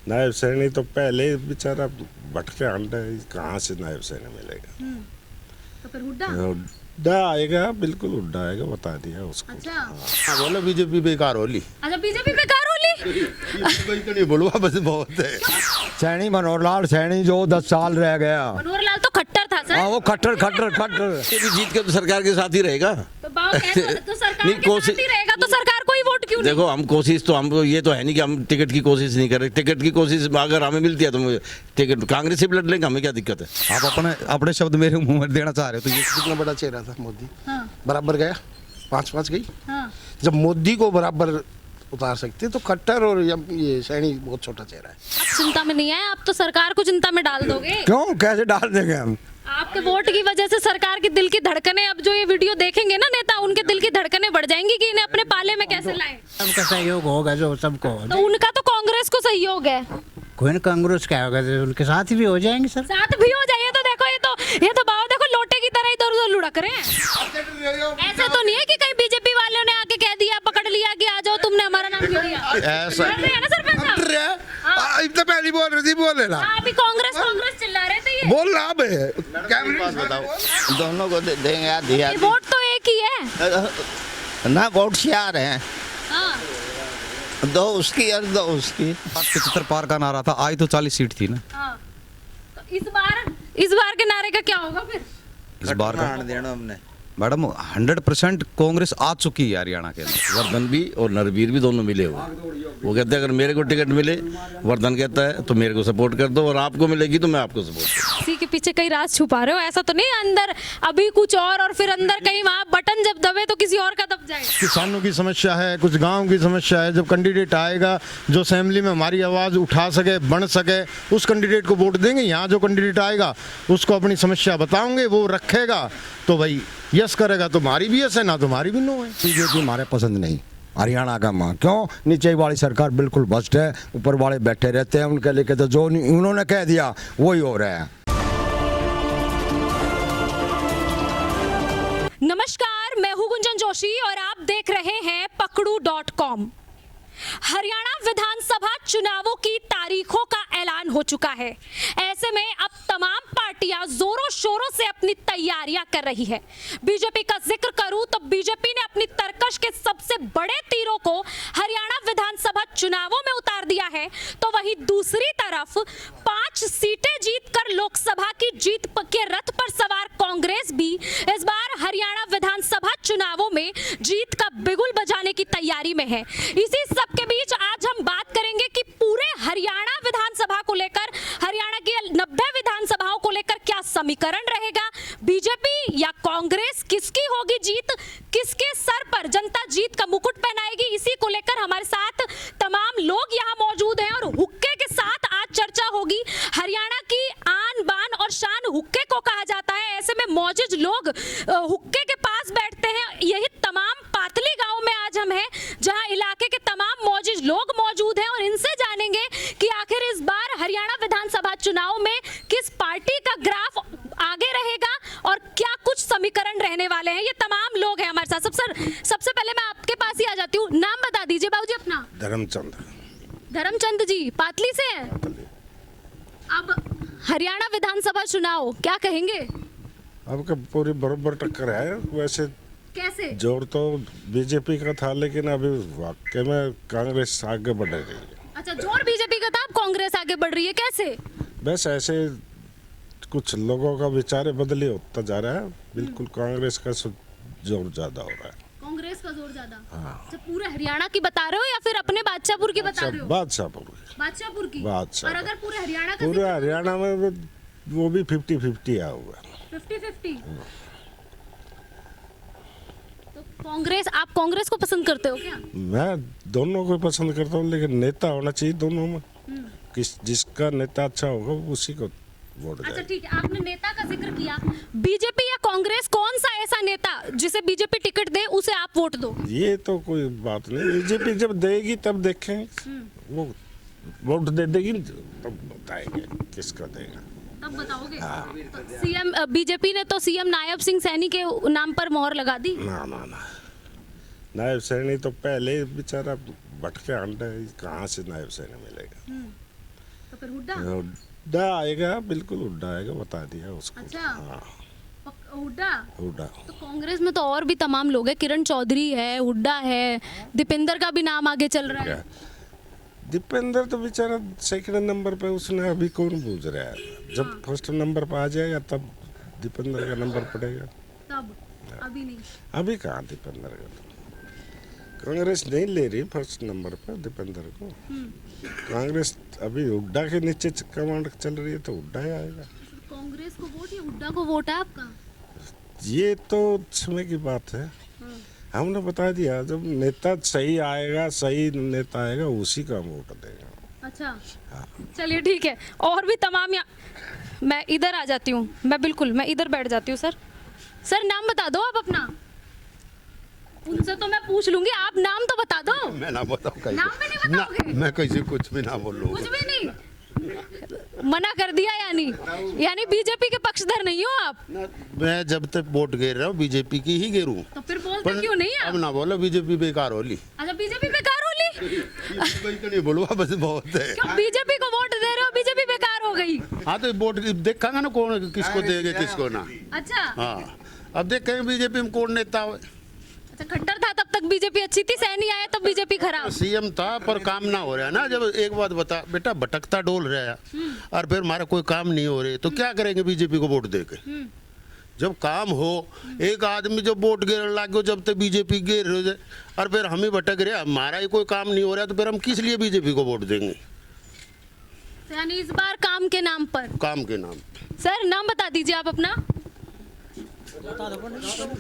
नायब सैनी तो पहले ही बेचारा भटके अंडा है, कहाँ से नायब सैनी मिलेगा। तो फिर हुड्डा। हुड्डा आएगा, बिल्कुल हुड्डा आएगा, बता दिया उसको। अच्छा हाँ, बोलो बीजेपी बेकार होली। अच्छा बीजेपी बेकार होली। तो नहीं बोलवा बस बहुत है। सैनी मनोहर लाल सैनी जो 10 साल रह गया। मनोहर लाल तो खट्टर था सर। हाँ वो खट्टर खट्टर खट्टर। ये भी जीत के तो सरकार के साथ ही रहेगा। तो बाबा तो सरकार नहीं, के साथ ही रहेगा, तो सरकार को ही वोट क्यों नहीं? देखो हम कोशिश तो हम ये तो है नहीं कि हम टिकट की कोशिश नहीं कर रहे। टिकट की कोशिश अगर हमें मिलती है तो मुझे टिकट कांग्रेस से लड़ लेंगे, हमें क्या दिक्कत है। आप अपने शब्द मेरे मुंह में देना चाह रहे हो तो ये कितना बड़ा चेहरा था मोदी, हाँ बराबर गया 5-5 गई। हाँ जब मोदी को बराबर उतार सकते तो खट्टर और ये सैनी बहुत छोटा चेहरा है। आप चिंता में नहीं है, आप तो सरकार को चिंता में डाल दोगे। क्यों कैसे डाल देंगे हम? आपके वोट की वजह से सरकार की दिल की धड़कनें, अब जो ये वीडियो देखेंगे ना नेता, उनके दिल की धड़कनें बढ़ जाएंगी कि इन्हें अपने पाले में कैसे लाएं। सबका सहयोग होगा जो सबको। तो उनका तो कांग्रेस को सहयोग है, कोई ना कांग्रेस क्या होगा तो उनके साथ भी हो जाएंगे सर। साथ भी हो जाइए। तो देखो ये तो बाबा देखो लोटे की तरह इधर उधर लुढ़क रहे हैं। ऐसा तो नहीं है कि कहीं बीजेपी वालों ने आके कह दिया, पकड़ लिया कि आ जाओ तुमने हमारा नाम क्यों लिया। ऐसा डर रहे हैं ना सरपंच साहब? हाँ। इतना पहली बोल रही थी, बोले ना हाँ, अभी कांग्रेस कांग्रेस चिल्ला रहे थे ये। बोल रहा है। बताओ दोनों को देंगे आधी ये आधी। वोट तो एक ही है ना वोट शेयर हैं, हाँ। दो उसकी और दो उसकी। 75 पार का नारा था, आज तो 40 सीट थी ना। हाँ। तो इस बार के नारे का क्या होगा फिर? इस बार का देना हमने मैडम 100% कांग्रेस आ चुकी है हरियाणा के अंदर। वर्धन भी और नरवीर भी दोनों मिले हुए। वो कहते हैं अगर मेरे को टिकट मिले, वर्धन कहता है तो मेरे को सपोर्ट कर दो, और आपको मिलेगी तो मैं आपको सपोर्ट करूँ। इसी के पीछे कई राज छुपा रहे हो, ऐसा तो नहीं अंदर अभी कुछ और फिर अंदर कहीं वहाँ बटन जब दबे तो किसी और का दब जाए। किसानों की समस्या है, कुछ गांव की समस्या है। जब कैंडिडेट आएगा जो असेंबली में हमारी आवाज़ उठा सके, बन सके, उस कैंडिडेट को वोट देंगे। यहाँ जो कैंडिडेट आएगा उसको अपनी समस्या बताओगे, वो रखेगा तो भाई यस करेगा, तुम्हारी भी यस है ना, तुम्हारी भी नो है। बीजेपी हमारे पसंद नहीं, हरियाणा का माँ क्यों? नीचे वाली सरकार बिल्कुल भ्रष्ट है, ऊपर वाले बैठे रहते हैं, उनके लेके तो जो उन्होंने कह दिया वही हो रहा है। नमस्कार, मैं हूं गुंजन जोशी और आप देख रहे हैं पकड़ू.com। हरियाणा विधानसभा चुनावों की तारीखों का ऐलान हो चुका है। ऐसे में अब तमाम पार्टियां जोरों शोरों से अपनी तैयारियां कर रही है। बीजेपी का जिक्र करूं तो बीजेपी ने अपनी तरकश के सबसे बड़े तीरों को हरियाणा विधानसभा चुनावों में उतार दिया है, तो वहीं दूसरी तरफ 5 सीटें जीतकर लोकसभा की जीत के रथ पर सवार कांग्रेस भी इस बार हरियाणा विधानसभा चुनावों में जीत का बिगुल बजाने की तैयारी में है। इसी सबके बीच आज हम बात करेंगे कि पूरे हरियाणा विधानसभा को लेकर, हरियाणा की 90 विधानसभाओं को लेकर क्या समीकरण रहेगा। बीजेपी या कांग्रेस, किसकी होगी जीत, किसके सर पर जनता जीत का मुकुट पहनाएगी, इसी को लेकर हमारे साथ तमाम लोग यहाँ मौजूद हैं और हुक्के के साथ आज चर्चा होगी। हरियाणा की आन बान और शान हुक्के को कहा जाता है। ऐसे में मौजूद लोग हुक्के के पास बैठते हैं। यही तमाम पातली गांव में आज हम हैं, जहां इलाके के तमाम मौजूद लोग मौजूद हैं और इनसे जानेंगे कि आखिर इस बार हरियाणा विधानसभा चुनाव में किस पार्टी का ग्राफ आगे रहेगा और क्या कुछ समीकरण रहने वाले हैं। ये तमाम लोग हैं हमारे साथ। सबसे पहले मैं आपके पास ही आ जाती हूँ, नाम बता दीजिए बाबूजी अपना। धर्मचंद जी, पातली से हैं। अब हरियाणा विधानसभा चुनाव क्या कहेंगे? अब का पूरी बराबर टक्कर है। वैसे कैसे? जोर तो बीजेपी का था, लेकिन अभी वाकई में कांग्रेस आगे बढ़ रही है। अच्छा, जोर बीजेपी का था, अब कांग्रेस आगे बढ़ रही है, कैसे? बस ऐसे कुछ लोगों का विचार बदली होता जा रहा है। बिल्कुल कांग्रेस का जोर ज्यादा हो रहा है। कांग्रेस का जोर ज्यादा। अच्छा, पूरे हरियाणा की बता रहे हो या फिर अपने बादशाहपुर की बता रहे हो? बादशाहपुर की। और अगर पूरे हरियाणा का, पूरे हरियाणा में वो भी 50-50 आया हुआ है। 50-50। तो कांग्रेस, आप कांग्रेस को पसंद करते हो क्या? मैं दोनों को पसंद करता हूँ, लेकिन नेता होना चाहिए दोनों में। जिसका नेता अच्छा होगा उसी को वोट अच्छा जाएगा। ठीक है, आपने नेता का जिक्र किया। बीजेपी या कांग्रेस, कौन सा ऐसा नेता जिसे बीजेपी टिकट दे उसे आप वोट दो? ये तो कोई बात नहीं, बीजेपी जब देगी तब देखेंगे। वो वोट दे देगी तब बताएंगे किसका देगा, तब बताओगे। तो सीएम, बीजेपी ने तो सीएम नायब सिंह सैनी के नाम पर मोहर लगा दी। ना नायब सैनी तो पहले ही बेचारा भटके अंडा है, कहाँ से नायब सैनी मिलेगा। तो फिर हुड्डा। हुड्डा आएगा, बिल्कुल हुड्डा आएगा, बता दिया उसको। अच्छा। हाँ, हुड्डा। हुड्डा। तो कांग्रेस में तो और भी तमाम लोग हैं, किरण चौधरी है, हुड्डा है, दीपेंद्र का भी नाम आगे चल रहा है। दीपेंद्र तो बेचारा सेकंड नंबर पे, उसने अभी कौन पूछ रहा है। जब फर्स्ट नंबर पे आ जाएगा तब दीपेंद्र का नंबर पड़ेगा। तब अभी नहीं। अभी कहाँ दीपेंद्र का, तो कांग्रेस नहीं ले रही फर्स्ट नंबर पे दीपेंद्र को। कांग्रेस अभी हुड्डा के नीचे कमांड चल रही है, तो हुड्डा ही आएगा। कांग्रेस को वोट या हुड्डा को वोट है आपका? ये तो समय की बात है। हमने बता दिया, जब नेता सही आएगा, सही नेता आएगा, उसी का वोट देगा। अच्छा, चलिए ठीक है। और भी तमाम मैं इधर आ जाती हूँ, मैं इधर बैठ जाती हूँ। सर नाम बता दो आप अपना। उनसे तो मैं पूछ लूंगी, आप नाम तो बता दो। मैं ना बताऊं कैसे? नाम भी नहीं बताओगे? मैं कैसे कुछ भी ना बोलूं। कुछ भी नहीं, मना कर दिया। यानी बीजेपी के पक्षधर नहीं हो आप? मैं जब तक वोट गिर रहा हूँ बीजेपी की ही गिरूं। तो फिर बोलते क्यों नहीं आप? अब ना बोलो बीजेपी बेकार होली। अच्छा, बीजेपी बेकार होली? तो नहीं बोलूँगा, बस बहुत है। क्यों बीजेपी को वोट दे रहे हो, बीजेपी बेकार हो गई? हाँ तो वोट देखेंगे ना कौन किसको देंगे किसको ना। अच्छा। हाँ, अब देखेंगे बीजेपी में कौन नेता हो। अच्छा, खट्टर था तब तक बीजेपी अच्छी थी, सैनी आया तब बीजेपी खराब। सीएम था पर काम ना हो रहा है ना। जब एक बात बता बेटा, भटकता डोल रहा है और फिर हमारा कोई काम नहीं हो रहे, तो क्या करेंगे बीजेपी को वोट देके? जब काम हो, एक आदमी जब वोट गिरने लग गया, जब तक बीजेपी गिर रहे और फिर हम ही भटक रहे, हमारा ही कोई काम नहीं हो रहा, तो फिर हम किस लिए बीजेपी को वोट देंगे? यानी इस बार काम के नाम पर। काम के नाम। सर नाम बता दीजिए आप अपना।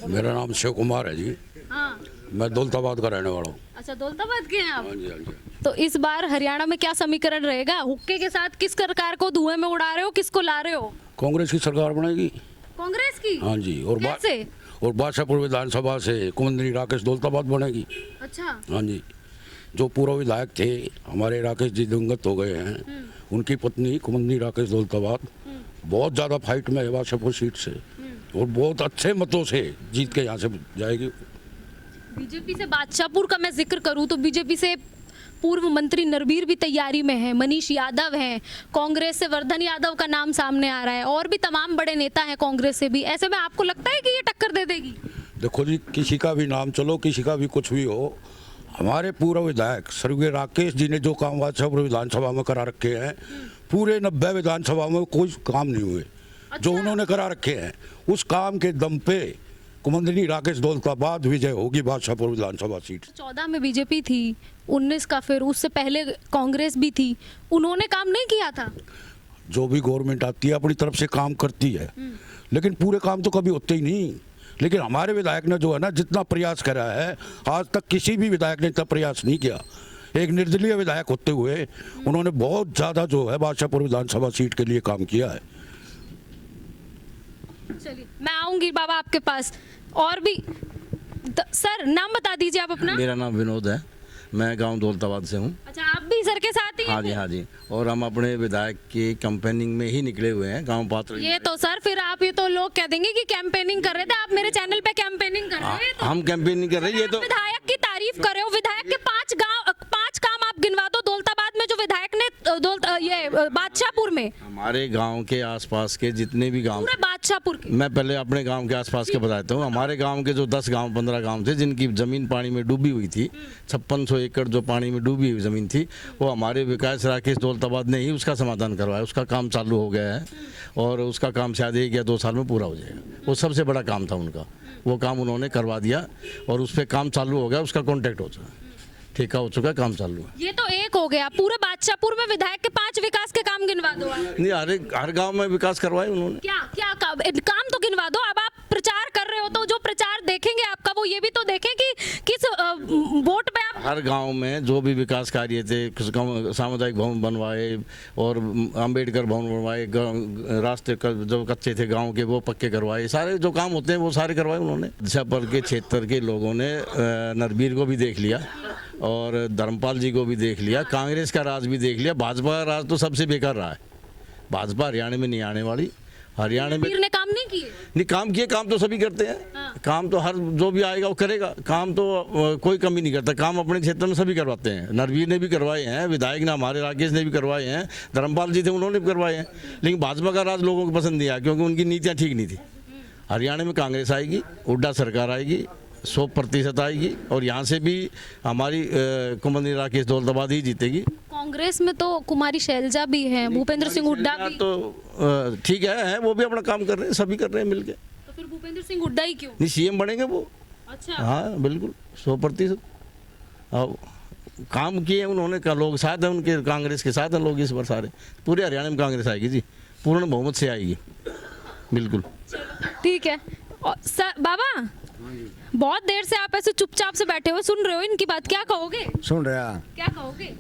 मेरा नाम शिव कुमार है जी। हाँ। मैं दौलताबाद का रहने वाला हूँ। अच्छा, दौलताबाद के हैं आप? हाँ जी, हाँ जी। तो इस बार हरियाणा में क्या समीकरण रहेगा? हुक्के के साथ किस सरकार को धुएं में उड़ा रहे हो, किसको ला रहे हो? कांग्रेस की सरकार बनेगी। कांग्रेस की? हाँ जी। कैसे? और बादशाहपुर विधानसभा से कुमुदनी राकेश दौलताबाद बनेगी। अच्छा। हाँ जी। जो पूर्व विधायक थे हमारे राकेश जी दिवंगत हो गए हैं, उनकी पत्नी कुमुदनी राकेश दौलताबाद बहुत ज़्यादा फाइट में है बादशाहपुर सीट से, और बहुत अच्छे मतों से जीत के यहाँ से जाएगी। बीजेपी से बादशाहपुर का मैं जिक्र करूं तो बीजेपी से पूर्व मंत्री नरबीर भी तैयारी में है, मनीष यादव हैं, कांग्रेस से वर्धन यादव का नाम सामने आ रहा है, और भी तमाम बड़े नेता हैं कांग्रेस से भी। ऐसे में आपको लगता है कि ये टक्कर दे देगी? देखो जी, किसी का भी नाम चलो, किसी का भी कुछ भी हो, हमारे पूर्व विधायक स्वर्गीय राकेश जी ने जो काम बादशाहपुर विधानसभा में करा रखे हैं, पूरे 90 विधानसभा में कोई काम नहीं हुए। जो उन्होंने करा रखे हैं, उस काम के दम पे कुमुदनी राकेश दौलताबाद विजय होगी बादशाहपुर विधानसभा सीट। 14 में बीजेपी थी, 19 का, फिर उससे पहले कांग्रेस भी थी, उन्होंने काम नहीं किया था? जो भी गवर्नमेंट आती है अपनी तरफ से काम करती है, लेकिन पूरे काम तो कभी होते ही नहीं। लेकिन हमारे विधायक ने जो है ना, जितना प्रयास करा है, आज तक किसी भी विधायक ने इतना प्रयास नहीं किया। एक निर्दलीय विधायक होते हुए उन्होंने बहुत ज़्यादा जो है बादशाहपुर विधानसभा सीट के लिए काम किया है। चलिए, मैं आऊंगी बाबा आपके पास। और भी सर नाम बता दीजिए आप अपना। मेरा नाम विनोद है, मैं गांव दौलताबाद से हूँ। अच्छा, आप भी सर के साथ ही हैं? हाँ जी, हाँ जी। और हम अपने विधायक की कैंपेनिंग में ही निकले हुए हैं, गांव पात्र। ये तो सर फिर आप, ये तो लोग कह देंगे कि कैंपेनिंग कर रहे थे। आप मेरे चैनल पे कैंपेनिंग कर रहे हैं। हम कैंपेनिंग कर रहे हैं। ये तो विधायक की तारीफ कर रहे हो। विधायक के 5 काम आप गिनवा दो दौलताबाद में जो विधायक ने ये बादशाहपुर में। हमारे गांव के आसपास के जितने भी गांव, पूरे बादशाहपुर के। मैं पहले अपने गांव के आसपास के बताता हूँ। हमारे गांव के जो 10 गांव 15 गांव थे जिनकी जमीन पानी में डूबी हुई थी, 5600 एकड़ जो पानी में डूबी हुई जमीन थी, वो हमारे विकास राकेश दौलताबाद ने ही उसका समाधान करवाया। उसका काम चालू हो गया है और उसका काम शायद 1 या 2 साल में पूरा हो जाएगा। वो सबसे बड़ा काम था उनका, वो काम उन्होंने करवा दिया और उस पर काम चालू हो गया। उसका कॉन्ट्रैक्ट हो चुका, ठेका हो चुका, काम चालू है। ये तो एक हो गया। पूरे बादशाहपुर में विधायक के 5 विकास के काम गिनवा दो आप। नहीं, हर गांव में विकास करवाए उन्होंने। क्या काम तो गिनवा दो। अब आप प्रचार कर रहे हो तो जो प्रचार देखेंगे आपका, वो ये भी तो देखें कि किस वोट पे आप। हर गांव में जो भी विकास कार्य थे, सामुदायिक भवन बनवाए और अंबेडकर भवन बनवाए, रास्ते जो कच्चे थे गांव के वो पक्के करवाए, सारे जो काम होते हैं वो सारे करवाए उन्होंने। बादशाहपुर के क्षेत्र के लोगों ने नरबीर को भी देख लिया और धर्मपाल जी को भी देख लिया, कांग्रेस का राज भी देख लिया। भाजपा का राज तो सबसे बेकार रहा है। भाजपा हरियाणा में नहीं आने वाली। हरियाणा में ने काम काम नहीं किए? नहीं, काम किए, काम तो सभी करते हैं। हाँ। काम तो हर जो भी आएगा वो करेगा। काम तो कोई कमी नहीं करता। काम अपने क्षेत्र में सभी करवाते हैं। नरवीर ने भी करवाए हैं, विधायक ने हमारे राकेश ने भी करवाए हैं, धर्मपाल जी थे उन्होंने भी करवाए हैं। लेकिन भाजपा का राज लोगों को पसंद नहीं आया क्योंकि उनकी नीतियाँ ठीक नहीं थी। हरियाणा में कांग्रेस आएगी, हुड्डा सरकार आएगी, 100% आएगी और यहाँ से भी हमारी कुमंत्री राकेश दौलताबाद ही जीतेगी। कांग्रेस में तो कुमारी शैलजा भी है, भूपेंद्र सिंह हुड्डा भी। तो ठीक है, वो भी अपना काम कर रहे हैं, सभी कर रहे हैं मिलके। तो फिर भूपेंद्र सिंह हुड्डा ही क्यों? नहीं, सीएम बनेंगे वो। अच्छा। हाँ बिल्कुल 100%। अब काम किए उन्होंने, का लोग साथ हैं उनके, कांग्रेस के साथ हैं लोग इस बार सारे। पूरे हरियाणा में कांग्रेस आएगी जी, पूर्ण बहुमत से आएगी बिल्कुल। ठीक है। और बाबा, बहुत देर से आप ऐसे चुपचाप से बैठे हुए सुन रहे हो इनकी बात, क्या कहोगे? सुन रहे हैं। क्या कहोगे?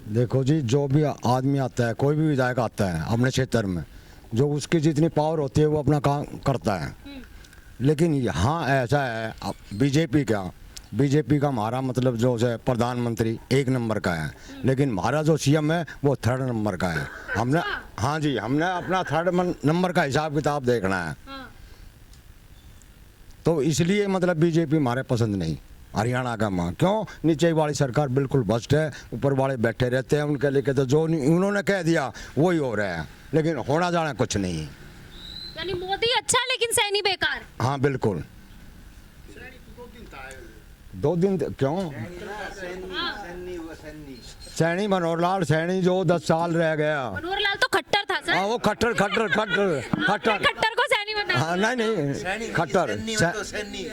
देखो जी, जो भी आदमी आता है, कोई भी विधायक आता है अपने क्षेत्र में, जो उसकी जितनी पावर होती है वो अपना काम करता है। लेकिन यहाँ ऐसा है, बीजेपी का हमारा मतलब जो है प्रधानमंत्री 1 नंबर का है, लेकिन हमारा जो सीएम है वो 3rd नंबर का है। हमने, हाँ जी, हमने अपना 3rd नंबर का हिसाब किताब देखना है। तो इसलिए मतलब बीजेपी हमारे पसंद नहीं, हरियाणा का माँ। क्यों? नीचे वाली सरकार बिल्कुल भ्रष्ट है, ऊपर वाले बैठे रहते हैं, उनके लेके तो जो उन्होंने कह दिया वही हो रहा है, लेकिन होना जाना कुछ नहीं। यानी मोदी अच्छा लेकिन सैनी बेकार। हाँ बिल्कुल। 2 दिन क्यों? सैनी मनोहर लाल सैनी जो 10 साल रह गया। मनोहर लाल तो खट्टर था सर। हाँ वो खट्टर खट्टर को सैनी बना। हाँ नहीं खट्टर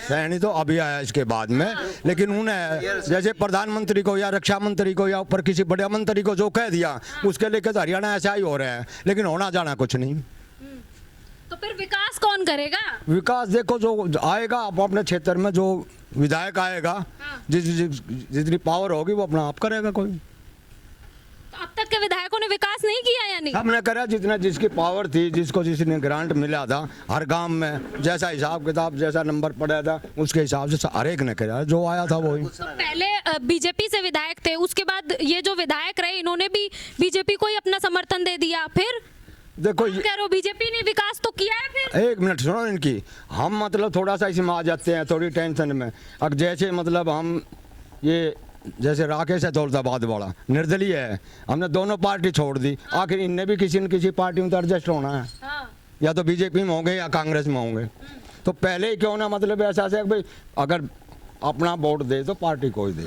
सैनी तो अभी आया इसके बाद में, लेकिन उन्हें जैसे प्रधानमंत्री को या रक्षा मंत्री को या ऊपर किसी बड़े मंत्री को जो कह दिया उसके लेके तो हरियाणा ऐसा ही हो रहा है, लेकिन होना जाना कुछ नहीं। तो फिर विकास कौन करेगा? विकास देखो जो आएगा अपने क्षेत्र में, जो विधायक आएगा, जितनी पावर होगी वो अपना आप करेगा कोई। तो अब तक के विधायकों ने विकास नहीं किया यानी? हमने करा जितना जिसकी पावर थी, जिसने ग्रांट मिला था हर गांव में, जैसा हिसाब किताब जैसा नंबर पड़ा था उसके हिसाब से हर एक ने करा, जो आया था वही। तो पहले बीजेपी से विधायक थे, उसके बाद ये जो विधायक रहे इन्होंने भी बीजेपी को ही अपना समर्थन दे दिया, फिर देखो कह रहे हो बीजेपी ने विकास तो किया है। फिर 1 मिनट सुनो इनकी, हम मतलब थोड़ा सा इसमें आ जाते हैं थोड़ी टेंशन में। अब जैसे मतलब हम ये जैसे राकेश है दौलताबाद वाला निर्दलीय है, हमने दोनों पार्टी छोड़ दी, आखिर इनने भी किसी न किसी पार्टी में तो एडजस्ट होना है। या तो बीजेपी में होंगे या कांग्रेस में होंगे। तो पहले ही क्यों ना मतलब ऐसा है भाई अगर अपना वोट दे तो पार्टी को ही दे,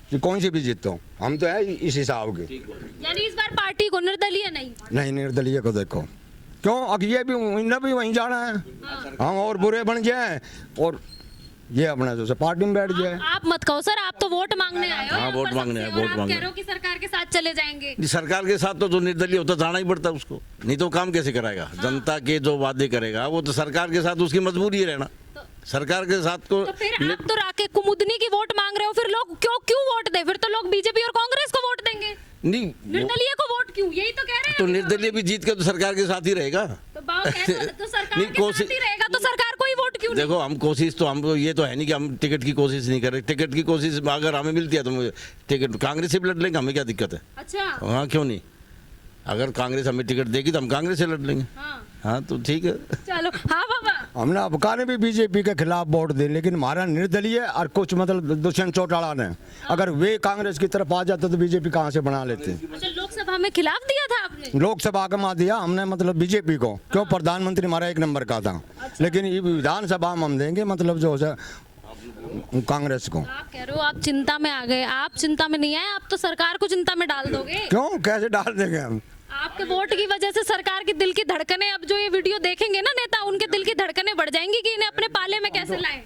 कि कौन सी भी जीतो, हम तो है इस हिसाब के। यानी इस बार पार्टी को, निर्दलीय नहीं निर्दलीय को देखो क्यों, अब ये भी इन्हें भी वहीं जाना है। हम और बुरे बन जाए और ये अपना जो पार्टी में बैठ जाए। आप मत कहो सर, आप तो वोट मांगने आए हो। हाँ, वोट मांगने आए, वोट मांगने। कह रहे हो कि सरकार के साथ चले जाएंगे। सरकार के साथ तो जो निर्दलीय होता जाना ही पड़ता उसको, नहीं तो काम कैसे कराएगा? जनता के जो वादे करेगा वो तो सरकार के साथ उसकी मजबूरी है रहना। सरकार के साथ को तो फिर आप तो राकेश कुमुदनी की वोट मांग रहे हो, फिर लोग क्यों वोट दे? फिर तो लोग बीजेपी और कांग्रेस को वोट देंगे। नहीं, निर्दलीय को वोट क्यों? यही तो कह रहे हैं। तो निर्दलीय भी जीत के तो सरकार के साथ ही रहेगा। तो सरकार के साथ ही रहेगा, तो सरकार को ही वोट क्यों? देखो हम कोशिश तो, हम ये तो है नहीं कि हम टिकट की कोशिश नहीं कर रहे। टिकट की कोशिश अगर हमें मिलती है तो टिकट कांग्रेस से भी लड़ लेंगे, हमें क्या दिक्कत है? अच्छा। हाँ क्यों नहीं, अगर कांग्रेस हमें टिकट देगी तो हम कांग्रेस से लड़ लेंगे। हाँ तो ठीक है। चलो। हाँ बाबा, हमने अबका ने भी बीजेपी के खिलाफ वोट दिए, लेकिन हमारा निर्दलीय और कुछ मतलब दुष्यंत चौटाला ने, अगर वे कांग्रेस की तरफ आ जाते तो बीजेपी कहाँ से बना लेते। अच्छा, लोकसभा में खिलाफ दिया था आपने? लोकसभा का मार दिया हमने मतलब बीजेपी को, क्यों? प्रधानमंत्री हमारा 1 नंबर का था। लेकिन ये विधानसभा में हम देंगे मतलब जो है कांग्रेस को। आप कह रहे हो आप चिंता में आ गए, आप चिंता में नहीं आए, आप तो सरकार को चिंता में डाल दोगे। क्यों, कैसे डाल देंगे हम? आपके वोट की वजह से सरकार की दिल की धड़कनें, अब जो ये वीडियो देखेंगे ना नेता, उनके दिल की धड़कनें बढ़ जाएंगी कि इन्हें अपने पाले में कैसे लाएं।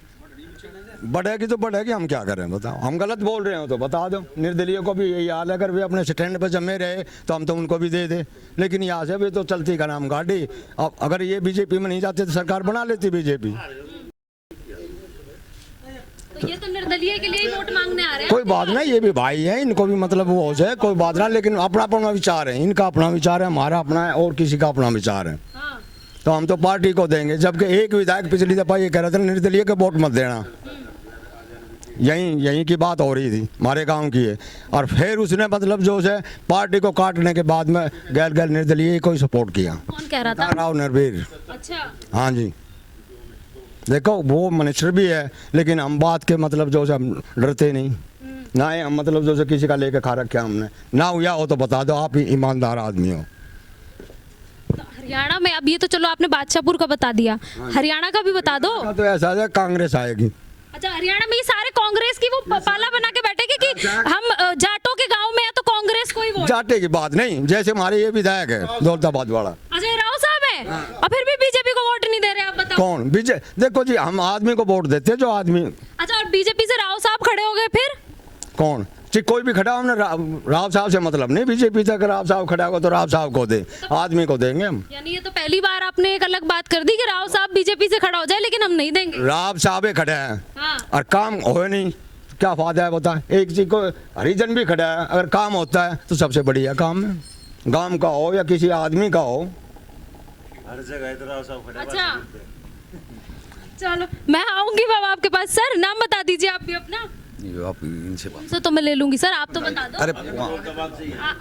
बढ़ेगी तो बढ़ेगी, हम क्या करें बताओ? हम गलत बोल रहे हो तो बता दो। निर्दलीय को भी यही हाल है, अगर वे अपने स्टैंड पर जमे रहे तो हम तो उनको भी दे दे, लेकिन यहाँ से भी तो चलती का नाम गाड़ी। अब अगर ये बीजेपी में नहीं जाते तो सरकार बना लेती बीजेपी। तो ये तो निर्दलीय के लिए ही वोट मांगने आ रहे हैं। कोई बात नहीं, ये भी भाई है, इनको भी मतलब वो हो जाए, कोई बात ना, लेकिन अपना अपना विचार है, इनका अपना विचार है, हमारा अपना है और किसी का अपना विचार है। तो हम तो पार्टी को देंगे। जबकि एक विधायक पिछली दफा ये कह रहा था निर्दलीय के वोट मत देना, यहीं की बात हो रही थी, हमारे गांव की है। और फिर उसने मतलब जो है पार्टी को काटने के बाद में गैर निर्दलीय को सपोर्ट किया। कौन कह रहा था? राव नरवीर। अच्छा हाँ जी, देखो वो मिनिस्टर भी है, लेकिन हम बात के मतलब जो से हम डरते नहीं, ना ही हम मतलब जो से किसी का लेके खा रखे हमने, ना हुआ हो तो बता दो, आप ही ईमानदार आदमी हो। तो हरियाणा में, अब ये तो चलो आपने बादशाहपुर का बता दिया, हरियाणा का भी बता दो। तो ऐसा है कांग्रेस आएगी। अच्छा, हरियाणा में ये सारे कांग्रेस की वो पाला बना के बैठेगी कि हम जाटों के गांव में है तो कांग्रेस को ही वोट। जाटे की बात नहीं, जैसे हमारे ये विधायक है दौलताबाद वाला अजय राव साहब है, और फिर भी बीजेपी को वोट नहीं दे रहे, आप बताओ। कौन बीजेपी? देखो जी, हम आदमी को वोट देते हैं जो आदमी। अच्छा, और बीजेपी से राव साहब खड़े हो गए फिर? कौन जी? कोई भी खड़ा, हमने राव साहब से मतलब नहीं, बीजेपी तक राव साहब खड़ा होगा तो राव साहब को दे, आदमी को देंगे हम। यानी ये तो पहली बार आपने एक अलग बात कर दी कि राव साहब बीजेपी से खड़ा हो जाए, लेकिन हम नहीं देंगे। राव साहब ही खड़े हैं हाँ। और काम हो नहीं, क्या फायदा है बता? एक चीज को हरिजन भी खड़ा है, अगर काम होता है तो सबसे बढ़िया काम है, गांव का हो या किसी आदमी का हो। हर जगह तो राव साहब खड़े। अच्छा, चलो मैं आऊंगी बाबा आपके पास। सर नाम बता दीजिए आप भी अपना। आप इनसे बात। सर तो मैं ले लूंगी, सर आप तो बता दो। अरे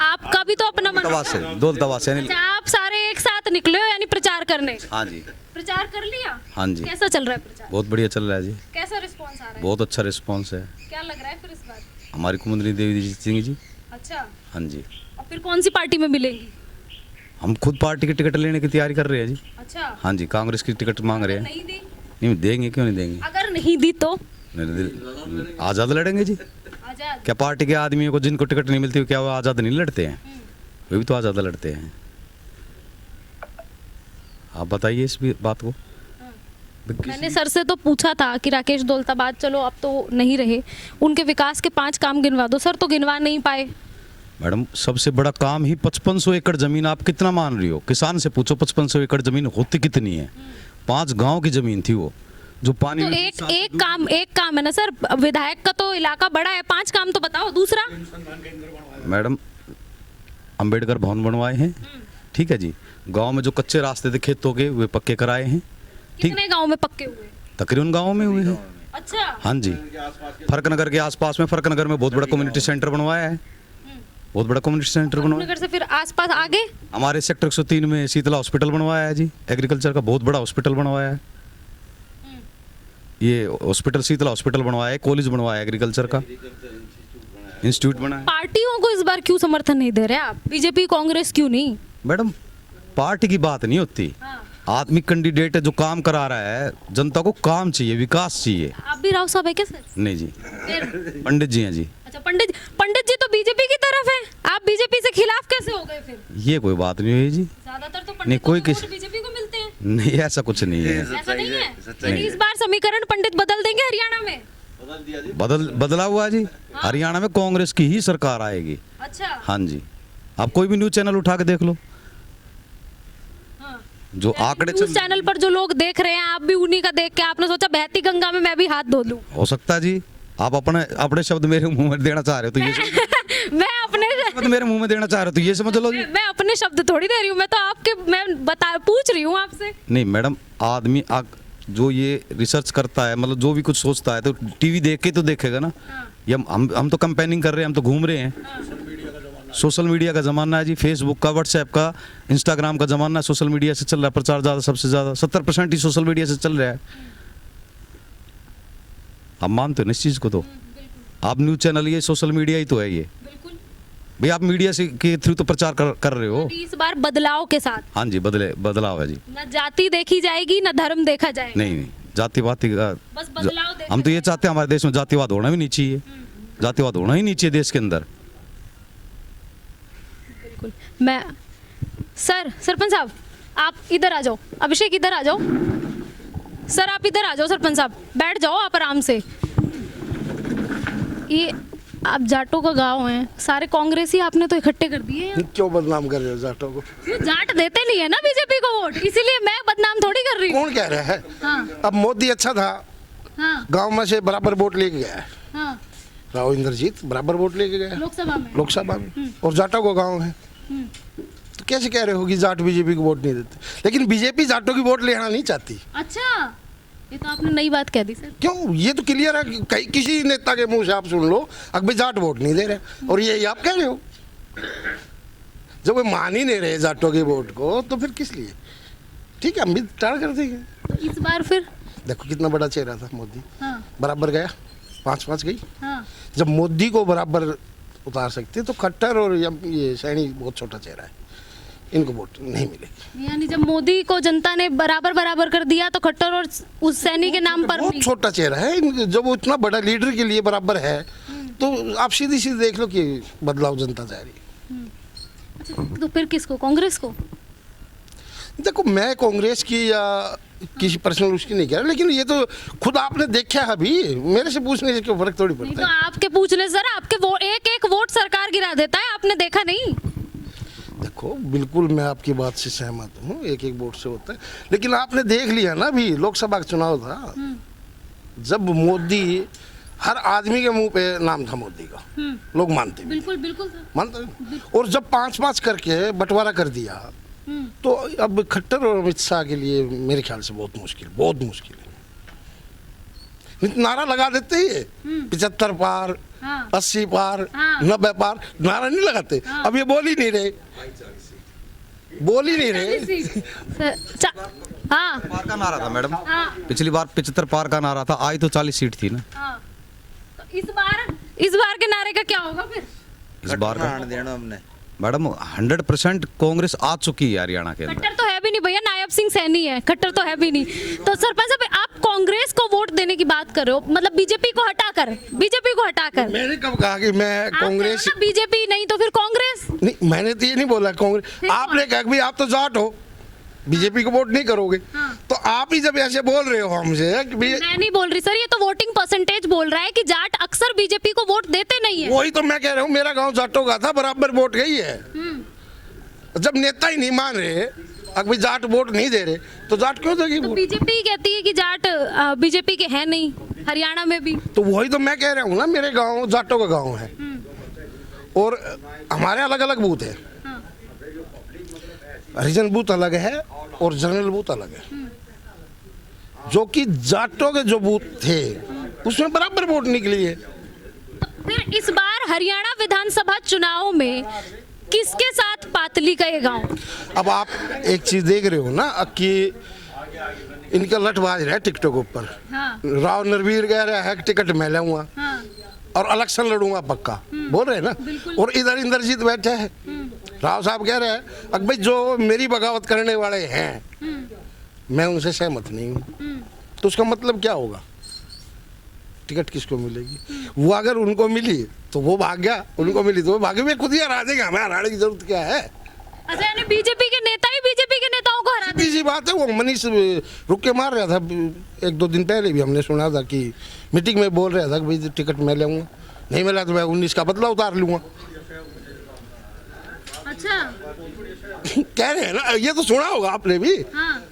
आपका भी तो अपना दौलताबाद से, दौलताबाद से। अच्छा, आप सारे एक साथ निकले हो यानी प्रचार करने? हाँ जी, प्रचार कर लिया? हाँ जी। कैसा चल रहा है प्रचार? बहुत बढ़िया चल रहा है जी, कैसा रिस्पॉन्स आ रहा है? बहुत अच्छा रिस्पॉन्स है। क्या लग रहा है फिर इस बार? हमारी कुमुदनी देवी सिंह जी। अच्छा, हाँ जी, और फिर कौन सी पार्टी में मिलेंगी? हम खुद पार्टी की टिकट लेने की तैयारी कर रहे हैं जी। अच्छा, हाँ जी, कांग्रेस की टिकट मांग रहे हैं। नहीं दी? नहीं देंगे, क्यों नहीं देंगे? अगर नहीं दी तो आज़ाद लड़ेंगे जी। आजाद? क्या पार्टी के आदमियों को जिनको टिकट नहीं मिलती क्या वो आज़ाद नहीं लड़ते हैं? वे भी तो आज़ाद लड़ते हैं। आप बताइए इस बात को। मैंने सर से तो पूछा था कि राकेश दौलताबाद चलो अब तो नहीं रहे, उनके विकास के 5 काम गिनवा दो। सर तो गिनवा नहीं पाए। मैडम सबसे बड़ा काम ही 5500 एकड़ जमीन, आप कितना मान रही हो? किसान से पूछो 5500 एकड़ जमीन होती कितनी है? 5 गांव की जमीन थी वो, जो पानी तो में एक काम है ना सर, विधायक का तो इलाका बड़ा है, 5 काम तो बताओ। दूसरा, मैडम अंबेडकर भवन बनवाए हैं, ठीक है जी। गांव में जो कच्चे रास्ते थे खेतों के, वे पक्के कराए हैं। कितने गांव में पक्के हुए? तकरीबन गाँव में हुए हैं। अच्छा, हाँ जी, फरकनगर के आसपास में, फरकनगर में बहुत बड़ा कम्युनिटी सेंटर बनवाया है, बहुत बड़ा कम्युनिटी सेंटर बनवाया। नगर से फिर आसपास आगे हमारे सेक्टर 103 में शीतला हॉस्पिटल बनवाया है जी, एग्रीकल्चर का बहुत बड़ा हॉस्पिटल बनवाया है। ये हॉस्पिटल शीतला हॉस्पिटल बनवाया है, कॉलेज बनवाया है, एग्रीकल्चर का इंस्टीट्यूट बनाया। पार्टियों को इस बार क्यों समर्थन नहीं दे रहे आप? बीजेपी कांग्रेस क्यों नहीं? मैडम पार्टी की बात नहीं होती, आदमी कैंडिडेट है जो काम करा रहा है, जनता को काम चाहिए, विकास चाहिए। आप भी राव साहब है क्या सर? नहीं जी, फिर? पंडित जी हैं जी। अच्छा, पंडित जी तो बीजेपी की तरफ है, आप बीजेपी से खिलाफ कैसे हो गए फिर? ये कोई बात नहीं हुई जी। ज्यादातर तो नहीं, पंडित कोई को किसी- वोट बीजेपी को मिलते हैं। नहीं, ऐसा कुछ नहीं है। ऐसा नहीं है? यानी इस बार समीकरण पंडित बदल देंगे हरियाणा में? बदला हुआ जी, हरियाणा में कांग्रेस की ही सरकार आएगी। अच्छा, हाँ जी, आप कोई भी न्यूज चैनल उठा के देख लो, जो आंकड़े न्यूज़ चैनल पर जो लोग देख रहे हैं, आप भी उन्हीं का देख के आपने सोचा बहती गंगा में मैं भी हाथ धो लूं। हो सकता है जी। आप अपने शब्द मेरे मुंह में देना चाह रहे हो तो ये मैं अपने शब्द मेरे मुंह में देना चाह रहे हो तो ये समझ लो जी। मैं अपने शब्द थोड़ी दे रही हूँ, मैं पूछ रही हूँ आपसे। नहीं मैडम, आदमी जो ये रिसर्च करता है, मतलब जो भी कुछ सोचता है तो टीवी देख के तो देखेगा ना। ये हम तो कंपेनिंग कर रहे हैं, हम तो घूम रहे हैं। सोशल मीडिया का ज़माना है जी, फेसबुक का, व्हाट्सएप का, इंस्टाग्राम का ज़माना है। सोशल मीडिया से चल रहा है प्रचार ज़्यादा, सबसे ज़्यादा 70% ही सोशल मीडिया से चल रहा है। आप मानते हो ना इस चीज़ को? तो आप न्यूज़ चैनल, ये सोशल मीडिया ही तो है ये भाई। आप मीडिया से के थ्रू तो प्रचार कर रहे हो। इस बार बदलाव के साथ। हाँ जी, बदलाव है जी। न जाति देखी जाएगी, न धर्म देखा जाएगा। नहीं, जातिवाद का बस बदलाव देखा हम तो ये चाहते हैं, हमारे देश में जातिवाद होना भी नहीं चाहिए। जातिवाद होना ही नहीं चाहिए देश के अंदर। बिल्कुल। मैं सरपंच साहब आप इधर आ जाओ, अभिषेक इधर आ जाओ। सर आप इधर आ जाओ, सरपंच साहब बैठ जाओ आप आराम से। ये आप जाटों का गांव है, सारे कांग्रेसी आपने तो इकट्ठे कर दिए हैं। क्यों बदनाम कर रहे हो जाटों को? जाट देते नहीं है ना बीजेपी को वोट, इसीलिए मैं बदनाम थोड़ी कर रही हूँ। कौन कह रहा है? हाँ अब मोदी अच्छा था, हाँ गांव में से बराबर वोट लेके गया है। हाँ, राव इंद्रजीत बराबर वोट लेके गया लोकसभा में, और जाटों को गांव है। तो कैसे कह रहे हो कि जाट बीजेपी को वोट नहीं देते? लेकिन बीजेपी जाटों की वोट लेना नहीं चाहती। अच्छा, ये तो आपने नई बात कह दी सर। क्यों? ये तो क्लियर है, कहीं किसी नेता के मुंह से आप सुन लो अकबर जाट वोट नहीं दे रहे, और ये आप कह रहे हो। जब वो मान ही नहीं रहे जाटों के वोट को, तो फिर किस लिए? ठीक है, हम भी टाल कर देंगे। तो इस बार फिर देखो कितना बड़ा चेहरा था मोदी, हाँ बराबर गया, 5-5 गई। हाँ जब मोदी को बराबर उतार सकते तो खट्टर और ये सैनी बहुत छोटा चेहरा है, इनको वोट नहीं मिलेगी। यानी जब मोदी को जनता ने बराबर कर दिया तो खट्टर और उस सैनी के नाम पर बहुत भी छोटा चेहरा है, जब वो इतना बड़ा लीडर के लिए बराबर है तो आप सीधी सीधी देख लो कि बदलाव जनता चाह रही है। अच्छा, तो फिर किसको, कांग्रेस को? देखो मैं कांग्रेस की या किसी पर्सनल उसकी नहीं कह रहा, लेकिन ये तो खुद आपने देखा है, अभी मेरे से पूछने से क्यों फर्क थोड़ी नहीं पड़ता तो है। आपके पूछने सर, आपके वो एक वोट सरकार गिरा देता है, आपने देखा नहीं? देखो बिल्कुल मैं आपकी बात से सहमत हूँ, एक वोट से होता है, लेकिन आपने देख लिया ना, अभी लोकसभा का चुनाव था, जब मोदी, हर आदमी के मुंह पे नाम था मोदी का, लोग मानते भी, बिल्कुल बिल्कुल सर। मानते, और जब 5-5 करके बंटवारा कर दिया तो अब खट्टर और अमित शाह के लिए मेरे ख्याल से बहुत मुश्किल है। नारा लगा देते ही 75 पार, हाँ। 80 पार, हाँ। 90 पार, नारा नहीं लगाते। हाँ। अब ये बोल ही नहीं रहे। हाँ पार का नारा था मैडम, हाँ पिछली बार 75 पार का नारा था, आई तो 40 सीट थी ना। हाँ। तो इस बार के नारे का क्या होगा फिर? इस बार का मैडम 100% कांग्रेस आ चुकी है हरियाणा के अंदर। खट्टर तो है भी नहीं भैया, नायब सिंह सैनी है, खट्टर तो है भी नहीं। तो सरपंच साहब आप कांग्रेस को वोट देने की बात कर रहे हो, मतलब बीजेपी को हटाकर। मैंने कब कहा कि मैं कांग्रेस, बीजेपी नहीं तो फिर कांग्रेस? नहीं मैंने तो ये नहीं बोला कांग्रेस, आपने कहा कि भाई आप तो जाट हो, बीजेपी को वोट नहीं करोगे। हाँ। तो आप ही जब ऐसे बोल रहे हो हमसे कि भाई, मैं नहीं बोल रही सर, ये तो वोटिंग परसेंटेज बोल रहा है कि जाट अक्सर बीजेपी को वोट देते नहीं है। वही तो मैं कह रहा हूँ, मेरा गांव जाटों का था, बराबर वोट गई है। जब नेता ही नहीं मान रहे, अगर जाट वोट नहीं दे रहे तो जाट क्यों देगी तो वोट? बीजेपी कहती है कि जाट बीजेपी के हैं नहीं, हरियाणा में भी। तो वही तो मैं कह रहा हूँ ना, मेरे गांव जाटों का गांव है और हमारे अलग अलग बूथ है, हरिजन बूथ अलग है और जनरल बूथ अलग है, जो कि जाटों के जो बूथ थे उसमें बराबर वोट निकली है। फिर इस बार हरियाणा विधानसभा चुनाव में किसके साथ पातली का ये गांव? अब आप एक चीज देख रहे हो ना कि इनका लठबाज रहा है टिकटों के ऊपर। हाँ। राव नरवीर कह रहा है टिकट मैं लूंगा हाँ। और इलेक्शन लड़ूंगा पक्का, बोल रहे हैं ना। और इधर इंद्रजीत बैठे हैं, राव साहब कह रहे हैं अब भाई जो मेरी बगावत करने वाले हैं मैं उनसे सहमत नहीं हूँ। तो उसका मतलब क्या होगा? टिकट किसको मिलेगी? वो अगर उनको मिली तो वो भाग गया, उनको मिली तो वो भागे, वे खुद ही हरा देंगे, हमें हराने की जरूरत क्या है? अच्छा, यानी बीजेपी के नेता ही बीजेपी के नेताओं को हरा सीधी सी बात है। वो मनीष रुक के मार रहा था 1-2 दिन पहले भी, हमने सुना था कि मीटिंग में बोल रहा था कि भाई टिकट मैं लूंगा, नहीं मिला तो मैं 19 का बदला उतार लूंगा। अच्छा कह रहे हैं ना, ये तो सुना होगा आपने भी। हाँ।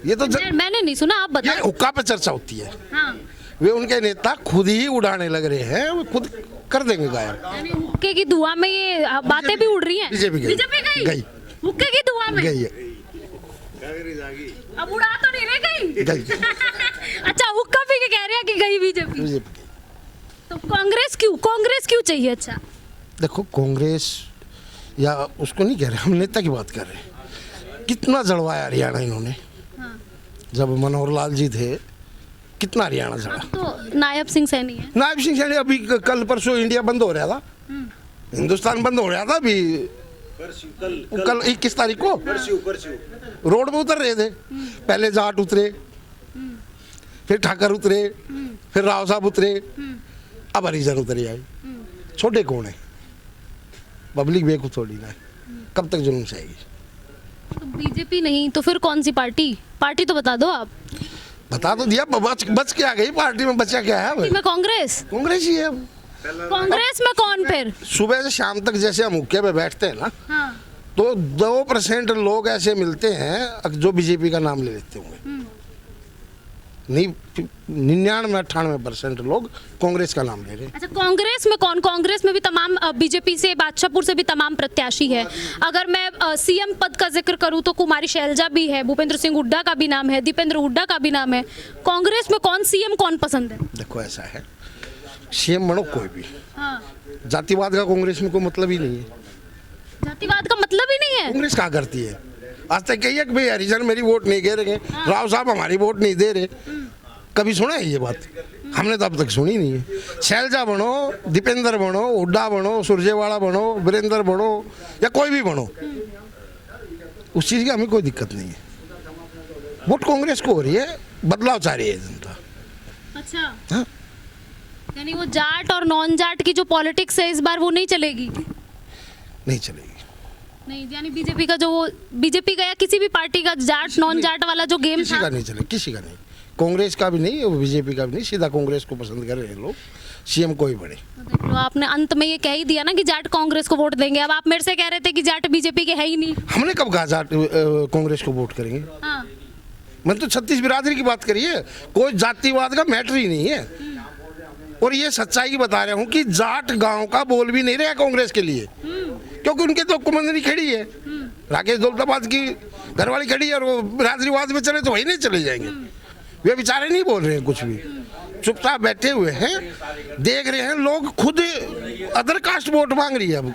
ये तो मैंने नहीं सुना, आप ये बताएं। हुक्का पे चर्चा होती है। हाँ। वे उनके नेता खुद ही उड़ाने लग रहे हैं, वो खुद कर देंगे गायब। यानी हुक्के की धुआं में ये बातें भी उड़ रही हैं। बीजेपी गई हुक्के की धुआं में गई है, अब उड़ा तो नहीं रहे गई। अच्छा, हुक्का पी के कह रहे हैं कि गई बीजेपी। तो कांग्रेस क्यों चाहिए? अच्छा देखो कांग्रेस या उसको नहीं कह रहे, हम नेता की बात कर रहे हैं। कितना जड़वाया हरियाणा इन्होंने। हाँ। जब मनोहर लाल जी थे कितना हरियाणा जड़ा। अब तो नायब सिंह सैनी है। नायब सिंह सैनी अभी कल परसों इंडिया बंद हो रहा था, हिंदुस्तान बंद हो रहा था। अभी कल 21 तारीख को रोड पे उतर रहे थे, पहले जाट उतरे, फिर ठाकर उतरे, फिर राव साहब उतरे, अब हरिजन उतरे आई। छोटे कौन है? पब्लिक बेवकूफ थोड़ी ना है, कब तक जुल्म सहेगी? तो बीजेपी नहीं तो फिर कौन सी पार्टी तो बता दो आप। बता तो दिया, बच क्या गई पार्टी में, बचा क्या है? में कांग्रेस ही है। कांग्रेस में कौन फिर? सुबह से शाम तक जैसे हम हुक्के पे बैठते हैं ना, हाँ। तो 2% लोग ऐसे मिलते हैं जो बीजेपी का नाम ले लेते होंगे। नहीं, 99-98% लोग कांग्रेस का नाम ले रहे हैं। अच्छा, कांग्रेस में कौन? कांग्रेस में भी तमाम बीजेपी से, बादशाहपुर से भी तमाम प्रत्याशी है। अगर मैं सीएम पद का जिक्र करूं तो कुमारी शैलजा भी है, भूपेंद्र सिंह हुड्डा का भी नाम है, दीपेंद्र हुड्डा का भी नाम है। कांग्रेस में कौन सीएम कौन पसंद है? देखो ऐसा है, सीएम बनो कोई भी, हाँ। जातिवाद का कांग्रेस में कोई मतलब ही नहीं है। जातिवाद का मतलब ही नहीं है? कांग्रेस क्या करती है? आज तक कही है कि भाई हरिजन मेरी वोट नहीं दे रहे, राव साहब हमारी वोट नहीं दे रहे, कभी सुना है ये बात? हमने तो अब तक सुनी नहीं है। शैलजा बनो, दीपेंद्र बनो, हुड्डा बनो, सुरजेवाला बनो, वीरेंद्र बनो या कोई भी बनो, उस चीज़ की हमें कोई दिक्कत नहीं है। वोट कांग्रेस को हो रही है, बदलाव चाह रही है जनता। अच्छा, हाँ? यानी वो जाट और नॉन जाट की जो पॉलिटिक्स है इस बार वो नहीं चलेगी? नहीं चलेगी। नहीं, यानी बीजेपी का जो वो बीजेपी का या किसी भी पार्टी का जाट नॉन जाट वाला जो गेम किसी था का नहीं चलेगा, किसी का नहीं, कांग्रेस का भी नहीं, बीजेपी का भी नहीं, सीधा कांग्रेस को पसंद कर रहे हैं लोग, सीएम कोई बने। तो देख लो, आपने अंत में ये कह ही दिया ना कि जाट कांग्रेस को वोट देंगे। अब आप मेरे से कह रहे थे कि जाट बीजेपी के है ही नहीं। हमने कब कहा जाट कांग्रेस को वोट करेंगे? हाँ, मैंने तो 36 बिरादरी की बात करी है, कोई जातिवाद का मैटर ही नहीं है। और ये सच्चाई बता रहा हूँ कि जाट गांव का बोल भी नहीं रहा कांग्रेस के लिए, क्योंकि उनके तो कुमंदनी खड़ी है, राकेश दौलताबाद की घरवाली खड़ी है, और वो बिरादरीवाद में चले तो वही नहीं चले जाएंगे। वे बेचारे नहीं बोल रहे हैं कुछ भी, चुपचाप बैठे हुए हैं, देख रहे हैं लोग, खुद अदर कास्ट वोट मांग रही है। अब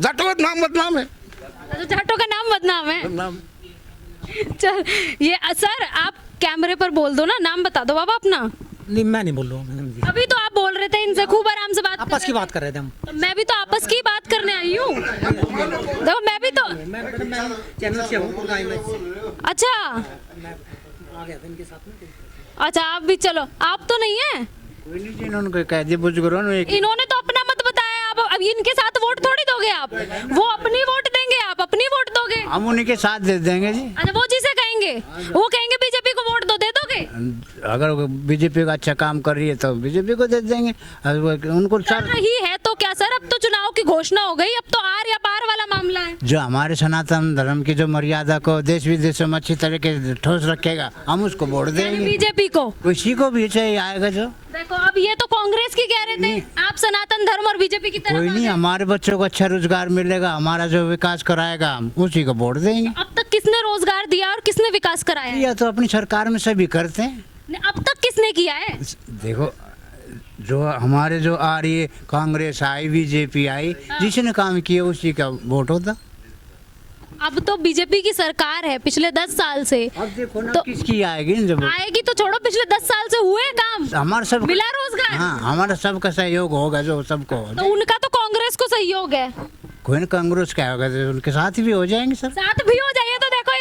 जाटों का नाम बदनाम है। तो जाटों का नाम बदनाम है। चल, ये सर आप कैमरे पर बोल दो ना, नाम बता दो बाबा अपना। नहीं, मैं नहीं बोल रहा हूँ। अभी तो आप बोल रहे थे इनसे खूब आराम से बात आपस की बात कर रहे थे हम। मैं भी तो आपस की बात करने आई हूँ। देखो मैं भी तो मैं चैनल से हूँ। अच्छा आ गया था इनके साथ में। अच्छा, आप भी चलो, आप तो नहीं है। कोई नहीं, जिन्होंने कह दिया बुजुर्गों ने। इन्होंने तो अपना मत बताया, अब इनके साथ वोट थोड़ी दोगे आप, वो अपनी वोट देंगे, आप अपनी वोट दोगे। हम उन्हीं के साथ दे देंगे जी। अच्छा, वो जिसे कहेंगे, वो कहेंगे बीजेपी को वोट दो, दे दोगे? अगर बीजेपी का अच्छा काम कर रही है तो बीजेपी को दे देंगे। उनको कर रही है तो क्या सर, अब तो चुनाव की घोषणा हो गई, अब तो आर या पार वाला मामला है। जो हमारे सनातन धर्म की जो मर्यादा को देश विदेशों में अच्छी तरीके से ठोस रखेगा, हम उसको वोट देंगे। बीजेपी को, किसी को भी चाहिए आएगा जो। देखो अब ये तो कांग्रेस की कह रहे थे, आप सनातन धर्म और बीजेपी की तरफ कोई नहीं, हमारे बच्चों को अच्छा रोजगार मिलेगा, हमारा जो विकास कराएगा हम उसी को वोट देंगे। अब तक किसने रोजगार दिया और किसने विकास कराया है? या तो अपनी सरकार में सभी करते हैं। अब तक किसने किया है? देखो, जो हमारे जो आ रही है, कांग्रेस आई, बीजेपी आई, जिसने काम किया उसी का वोट होता। अब तो बीजेपी की सरकार है पिछले 10 साल से। अब देखो ना तो किसकी आएगी, जब आएगी तो छोड़ो, पिछले 10 साल से हुए काम, हमारा सब मिला रोजगार। हाँ, हमारा सबका सहयोग होगा जो सबको। तो उनका तो कांग्रेस को सहयोग है। कोई ना कांग्रेस क्या होगा, तो उनके साथ भी हो जाएंगे सर। साथ भी हो जाइए। तो देखो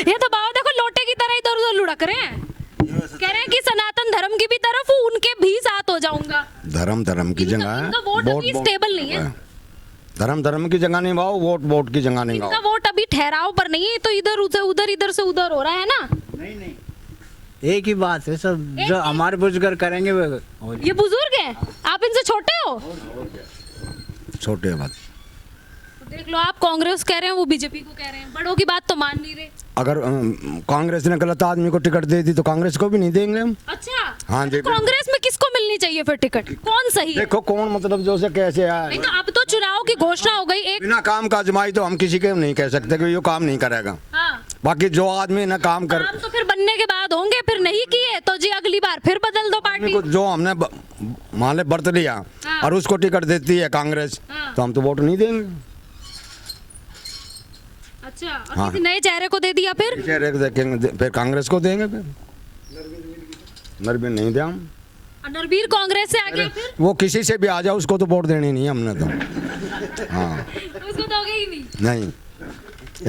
ये तो बाबा देखो लोटे की तरह इधर उधर लुढ़क रहे हैं, कह रहे हैं कि सनातन धर्म की भी तरफ हूँ, उनके भी साथ हो जाऊंगा। धर्म की जगह है, इनका वोट अभी स्टेबल नहीं है। धर्म की जगह नहीं भाव, वोट की जगह नहीं इनका वोट अभी ठहराव पर नहीं है, तो इधर से उधर हो रहा है ना। नहीं, एक ही बात है सब, जो हमारे बुजुर्ग करेंगे वो। ये बुजुर्ग है, आप इनसे छोटे हो। छोटे बात। देख लो, आप कांग्रेस कह रहे हैं, वो बीजेपी को कह रहे हैं, बड़ों की बात तो मान नहीं रहे। अगर कांग्रेस ने गलत आदमी को टिकट दे दी तो कांग्रेस को भी नहीं देंगे हम। अच्छा, हाँ जी। कांग्रेस में किसको मिलनी चाहिए फिर टिकट, कौन सही है? देखो कौन मतलब जो से कैसे आए, तो अब तो चुनाव की घोषणा हो गई, एक बिना काम का आजमाई तो हम किसी के नहीं कह सकते कि ये काम नहीं करेगा। हाँ, बाकी जो आदमी ना काम कर, काम तो फिर बनने के बाद होंगे, फिर नहीं किए तो जी अगली बार फिर बदल दो पार्टी। जो हमने मान ले बरत लिया हाँ। और उसको टिकट देती है कांग्रेस, हाँ। तो हम तो वोट नहीं देंगे। अच्छा, और हाँ। किसी नए चेहरे को दे दिया फिर? चेहरे को देखेंगे, फिर कांग्रेस को देंगे, फिर नरवीर नहीं दे हम। और नरवीर कांग्रेस से आ गया फिर? वो किसी से भी आ जाए उसको तो वोट देनी नहीं हमने तो। हाँ, उसको दोगे ही नहीं। नहीं,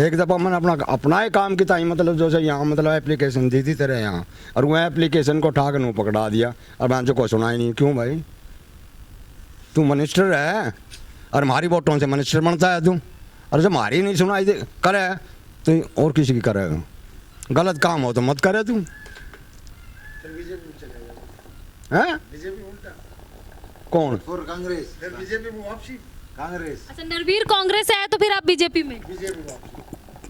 एक दफ़ा मैंने अपना ही काम की ताई मतलब जो से यहाँ मतलब एप्लीकेशन दी थी तेरे यहाँ, और वो एप्लीकेशन को ठाक नू पकड़ा दिया, और मैं को सुना ही नहीं। क्यों भाई, तू मिनिस्टर है और हमारी वोटों से मिनिस्टर बनता है तू, और जब हमारी नहीं सुनाई दे करे तो और किसी की करेगा। गलत काम हो तो मत करे तू। हैं? कौन? कांग्रेस। अच्छा, नरवीर कांग्रेस से आया तो फिर आप बीजेपी में?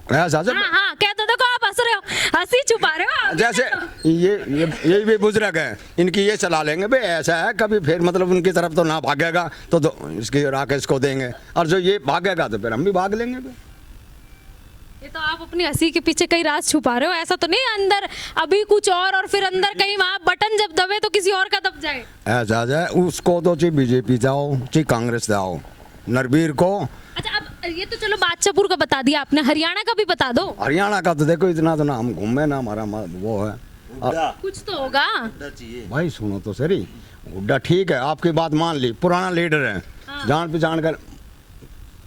ऐसा जब हाँ हाँ, क्या तो देखो आप हंस रहे हो, हंसी छुपा रहे हो आप। जैसे ये भी बुजुर्ग है, इनकी ये सलाह लेंगे भाई ऐसा है, कभी फिर मतलब उनकी तरफ तो ना भागेगा तो इसकी राकेश को देंगे, और जो ये भागेगा तो फिर हम भी भाग लेंगे। ये तो आप अपनी हंसी के पीछे कई राज छुपा रहे हो, ऐसा तो नहीं अंदर अभी कुछ और फिर अंदर कहीं वहाँ बटन जब दबे तो किसी और का दब जाए। ऐसा जाए उसको तो चाहे बीजेपी जाओ चाहे कांग्रेस जाओ, नरवीर को अच्छा, अब ये तो चलो बादशाहपुर का बता दिया आपने, हरियाणा का भी बता दो। हरियाणा का तो देखो इतना तो ना हम घूमे ना हमारा वो है। कुछ तो होगा। भाई सुनो तो सही, हुड्डा ठीक है, आपकी बात मान ली, पुराना लीडर है, जान पहचान कर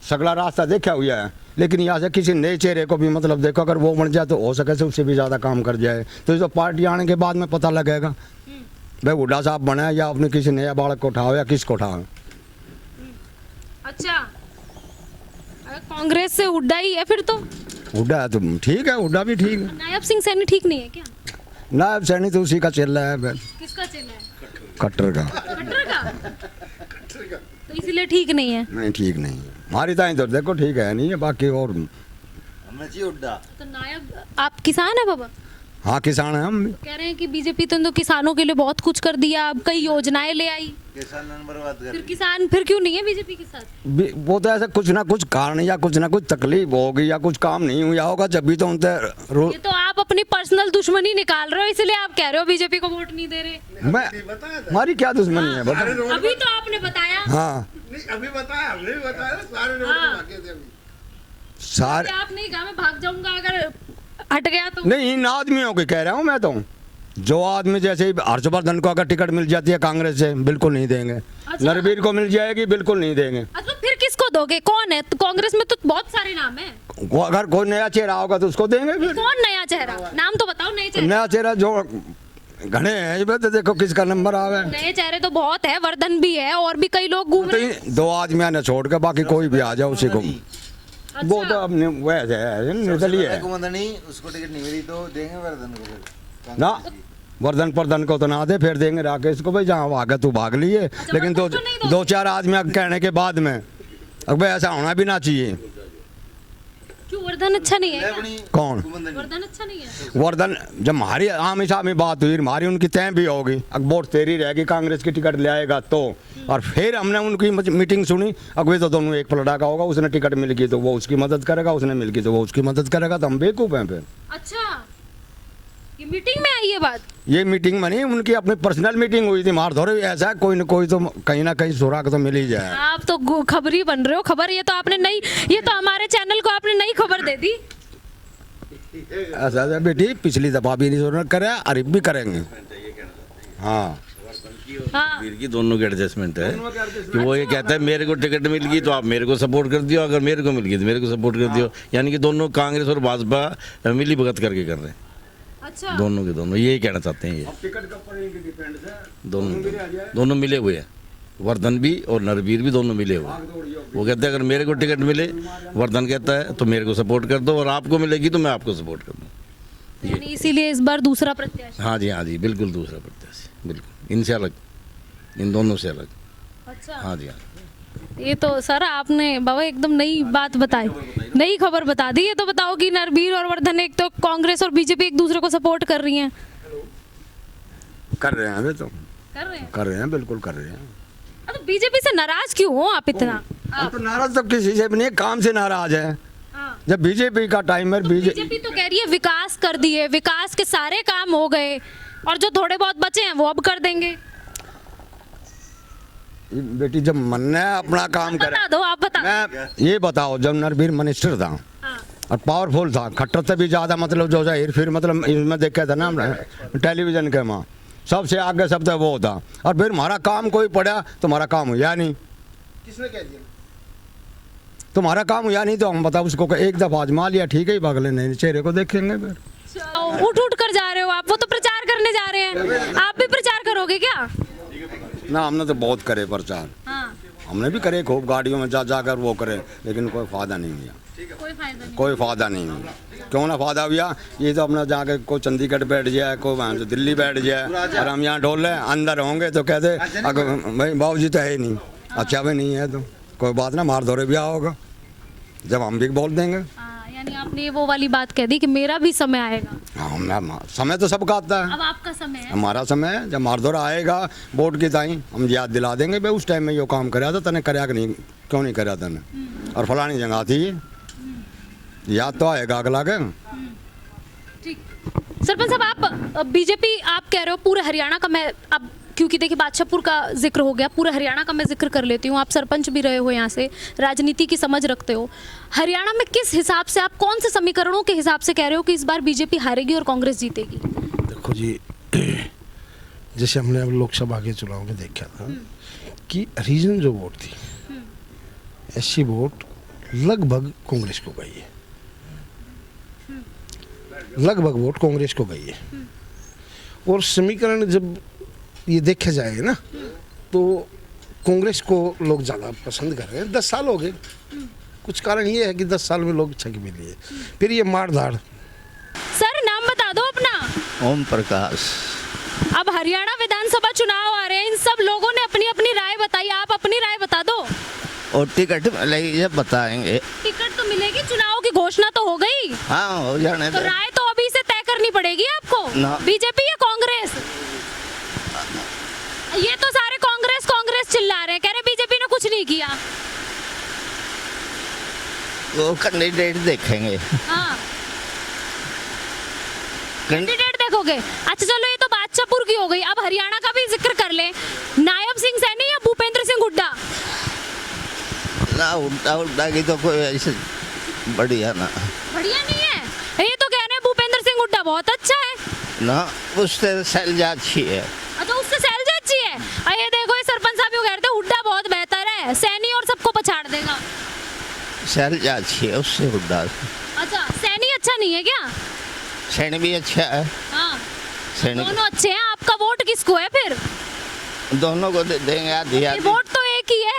सगला रास्ता देखा हुआ है, लेकिन यहाँ से किसी नए चेहरे को भी मतलब देखो अगर वो बन जाए तो हो सके से उससे भी ज़्यादा काम कर जाए, तो ये तो पार्टी आने के बाद में पता लगेगा भाई हुड्डा साहब बना है या अपने किसी नया बालक को उठाओ या किसको उठाओ। अच्छा, अगर कांग्रेस से हुड्डा ही है फिर तो। हुड्डा है तो ठीक है, हुड्डा भी ठीक है। नायब सिंह सैनी ठीक नहीं है क्या? नायब सैनी तो उसी का चेला है, किसका चेला है? कट्टर का। कटरा का? तो इसलिए ठीक नहीं है। नहीं ठीक नहीं है, हमारी ताई तो देखो ठीक है नहीं है, बाकी और तो नायब आप किसान है बाबा? हाँ किसान है हम भी। कह रहे हैं कि बीजेपी तो किसानों के लिए बहुत कुछ कर दिया, अब कई योजनाएं ले आई, फिर किसान फिर क्यों नहीं है बीजेपी के साथ? वो तो ऐसा कुछ ना कुछ कारण या कुछ ना कुछ तकलीफ होगी या कुछ काम नहीं हुआ होगा, जब भी तो उनसे ये तो आप अपनी पर्सनल दुश्मनी निकाल रहे हो, इसलिए आप कह रहे हो बीजेपी को वोट नहीं दे रहे। मैं हमारी क्या दुश्मनी है बता। अभी तो आपने बताया। हाँ अभी बताया, हमने भी बताया, सारे रोड पे भागे थे अभी। सारे आप नहीं कहा मैं भाग जाऊंगा अगर हट गया तो। नहीं इन आदमियों के कह रहा हूँ मैं तो, जो आदमी जैसे ही हर्षवर्धन को अगर टिकट मिल जाती है कांग्रेस से बिल्कुल नहीं देंगे, नरवीर को मिल जाएगी बिल्कुल नहीं देंगे। अच्छा फिर किसको दोगे? कौन है? तो कांग्रेस में तो बहुत सारे नाम है। अगर कोई नया चेहरा होगा तो उसको देंगे। फिर कौन नया चेहरा? नाम तो बताओ नए चेहरे। नया चेहरा जो घने हैं तो देखो किसका नंबर आवे। नए चेहरे तो बहुत है, वर्धन भी है और भी कई लोग घूम रहे हैं। दो आदमी ने छोड़ के बाकी कोई भी आ जाए उसी को। वो तो अपने वैसे है निर्दलीय है, उसको टिकट नहीं मिली तो देंगे वर्धन को ना वर्धन प्रधन को तो ना दे, फिर देंगे राकेश को, भाई जहाँ भागा तू भाग लिए। लेकिन दो चार आदमी कहने के बाद में अब ऐसा होना भी ना चाहिए। क्यों वर्धन अच्छा नहीं है क्या? कौन वर्धन अच्छा नहीं है? वर्धन जब हमारी आम हिसाब में बात हुई, हमारी उनकी तय भी होगी, अब वोट तेरी रहेगी, कांग्रेस की टिकट ले आएगा तो, और फिर हमने उनकी मीटिंग सुनी, अगवे तो दोनों एक पलटा का होगा, उसने टिकट मिल गई तो वो उसकी मदद करेगा, उसने मिल गई तो वो उसकी मदद करेगा, तो हम बेवकूफ़ हैं फिर। अच्छा, ये मीटिंग में आई ये बात? ये मीटिंग में नहीं, उनकी अपनी पर्सनल मीटिंग हुई थी, मार धोरे ऐसा कोई न कोई तो कहीं ना कहीं सुराग तो मिल ही जाए। आप तो खबरी बन रहे हो। खबर ये तो आपने नई, ये तो हमारे चैनल को आपने नई खबर दे दी। ऐसा है बेटी, पिछली दफा भी नहीं करे, अरे भी करेंगे। हाँ हाँ, वीर की दोनों की एडजस्टमेंट है कि वो ये कहता है मेरे को टिकट मिल गई तो आप मेरे को सपोर्ट कर दियो, अगर मेरे को मिल गई तो मेरे को सपोर्ट कर दियो, यानी कि दोनों कांग्रेस और भाजपा मिली भगत करके कर रहे हैं। अच्छा, दोनों के दोनों यही कहना चाहते हैं, ये दोनों मिले हुए हैं, वर्धन भी और नरवीर भी दोनों मिले हुए हैं। वो कहते हैं अगर मेरे को टिकट मिले, वर्धन कहता है तो मेरे को सपोर्ट कर दो, और आपको मिलेगी तो मैं आपको सपोर्ट कर दूँ। यानी इसीलिए इस बार दूसरा प्रत्याशी। हाँ जी बिल्कुल दूसरा प्रत्याशी, बिल्कुल इनसे अलग, इन दोनों से अलग। अच्छा, हाँ जी हाँ। ये तो सर आपने बाबा एकदम नई बात बताई, नई खबर बता दी। ये तो बताओ कि नरवीर और वर्धन, एक तो कांग्रेस और बीजेपी एक दूसरे को सपोर्ट कर रही हैं। कर रहे हैं, अभी तो कर रहे हैं, बिल्कुल कर रहे हैं। तो बीजेपी से नाराज क्यों हो आप इतना? हम तो नाराज तो किसी से भी नहीं, काम से नाराज है। जब बीजेपी का टाइम है, बीजेपी तो कह रही है विकास कर दिए, विकास के सारे काम हो गए, और जो थोड़े बहुत बचे हैं वो अब कर देंगे। बेटी जब मन ने अपना काम करे, बता दो, आप बता। मैं ये बताओ, जब नरवीर मिनिस्टर था और पावरफुल था, खट्टर से भी ज्यादा, मतलब जो है फिर मतलब इसमें देखा था ना टेलीविजन के माँ सबसे आगे सब तो वो था, और फिर हमारा काम कोई पड़ा तो हमारा काम हुआ नहीं। किसने कह दिया? तुम्हारा काम हुआ नहीं तो हम बताओ उसको एक दफा आजमा लिया, ठीक है, बगले नहीं चेहरे को देखेंगे फिर। उठ उठ कर जा रहे हो आप, वो तो प्रचार करने जा रहे हैं, आप भी प्रचार करोगे क्या? ना हमने तो बहुत करे प्रचार, हाँ, हमने भी करे खूब, गाड़ियों में जा जाकर वो करे, लेकिन कोई फायदा नहीं हुआ, कोई फायदा नहीं हुआ। क्यों ना फायदा हुआ? ये तो अपना जाके कोई चंडीगढ़ बैठ जाए, कोई वहाँ से दिल्ली बैठ जाए, और हम यहाँ ढोल रहे अंदर होंगे तो कहते अगर भाई बाबूजी तो है ही नहीं, अच्छा भी नहीं है तो कोई बात ना, मार धोरे भी होगा, जब हम भी बोल देंगे। यानी आपने वो वाली बात कह दी कि मेरा भी समय आएगा। हाँ, समय तो सबका आता है, अब आपका समय है, हमारा समय है। जब मारधोरा आएगा वोट की ताई, हम याद दिला देंगे भाई उस टाइम में यो काम कराया था तने, कराया कि नहीं, क्यों नहीं कराया तने, और फलानी जगह थी, याद तो आएगा अगला के। ठीक। सरपंच साहब, आप बीजेपी आप कह रहे हो पूरे हरियाणा का, मैं अब क्योंकि देखिए बादशाहपुर का जिक्र हो गया, पूरे हरियाणा का मैं जिक्र कर लेती हूँ। आप सरपंच भी रहे हो, यहाँ से राजनीति की समझ रखते हो। हरियाणा में किस हिसाब से, आप कौन से समीकरणों के हिसाब से कह रहे हो कि इस बार बीजेपी हारेगी और कांग्रेस जीतेगी? देखो जी, जैसे हमने अब लोकसभा के चुनाव में देखा था कि रीजन जो वोट थी, ऐसी वोट लगभग कांग्रेस को गई है, लगभग वोट कांग्रेस को गई है। और समीकरण जब ये देखा जाएगा ना, तो कांग्रेस को लोग ज़्यादा पसंद कर रहे हैं। 10 साल हो गए, कुछ कारण ये है कि 10 साल में लोग छक भी लिए, फिर ये मार धाड़। सर नाम बता दो अपना। ओम प्रकाश। अब हरियाणा विधानसभा चुनाव आ रहे हैं, इन सब लोगों ने अपनी अपनी राय बताई, आप अपनी राय बता दो। और टिकट मिलेगी जब बताएंगे। टिकट तो मिलेगी, चुनाव की घोषणा तो हो गई। हाँ हो जाने तो दो। राय तो अभी से तय करनी पड़ेगी आपको, बीजेपी या कांग्रेस? ये तो सारे कांग्रेस कांग्रेस चिल्ला रहे हैं, कह रहे बीजेपी ने कुछ नहीं किया। वो कैंडिडेट देखेंगे। हाँ, कैंडिडेट देखोगे। अच्छा चलो, ये तो बादशाहपुर की हो गई, अब हरियाणा का भी जिक्र कर ले। नायब सिंह सैनी या भूपेंद्र सिंह हुड्डा? ना हुड्डा, हुड्डा की तो कोई ऐसे बढ़िया ना। बढ़िया नहीं है, ये तो कह रहे हैं भूपेंद्र सिंह हुड्डा बहुत अच्छा है ना, उससे शैलजा अच्छी है। अच्छा, उससे शैलजा अच्छी है। और ये देखो, ये सरपंच साहब यूं कह रहे थे हुड्डा बहुत बेहतर है, सैनी और सबको पछाड़ देगा। शैलजा अच्छी है उससे हुड्डा। अच्छा, सैनी अच्छा नहीं है क्या? सैनी भी अच्छा है। हाँ, सैनी दोनों अच्छे हैं। आपका वोट किसको है फिर? दोनों को दे देंगे आधी आधी। वोट तो एक ही है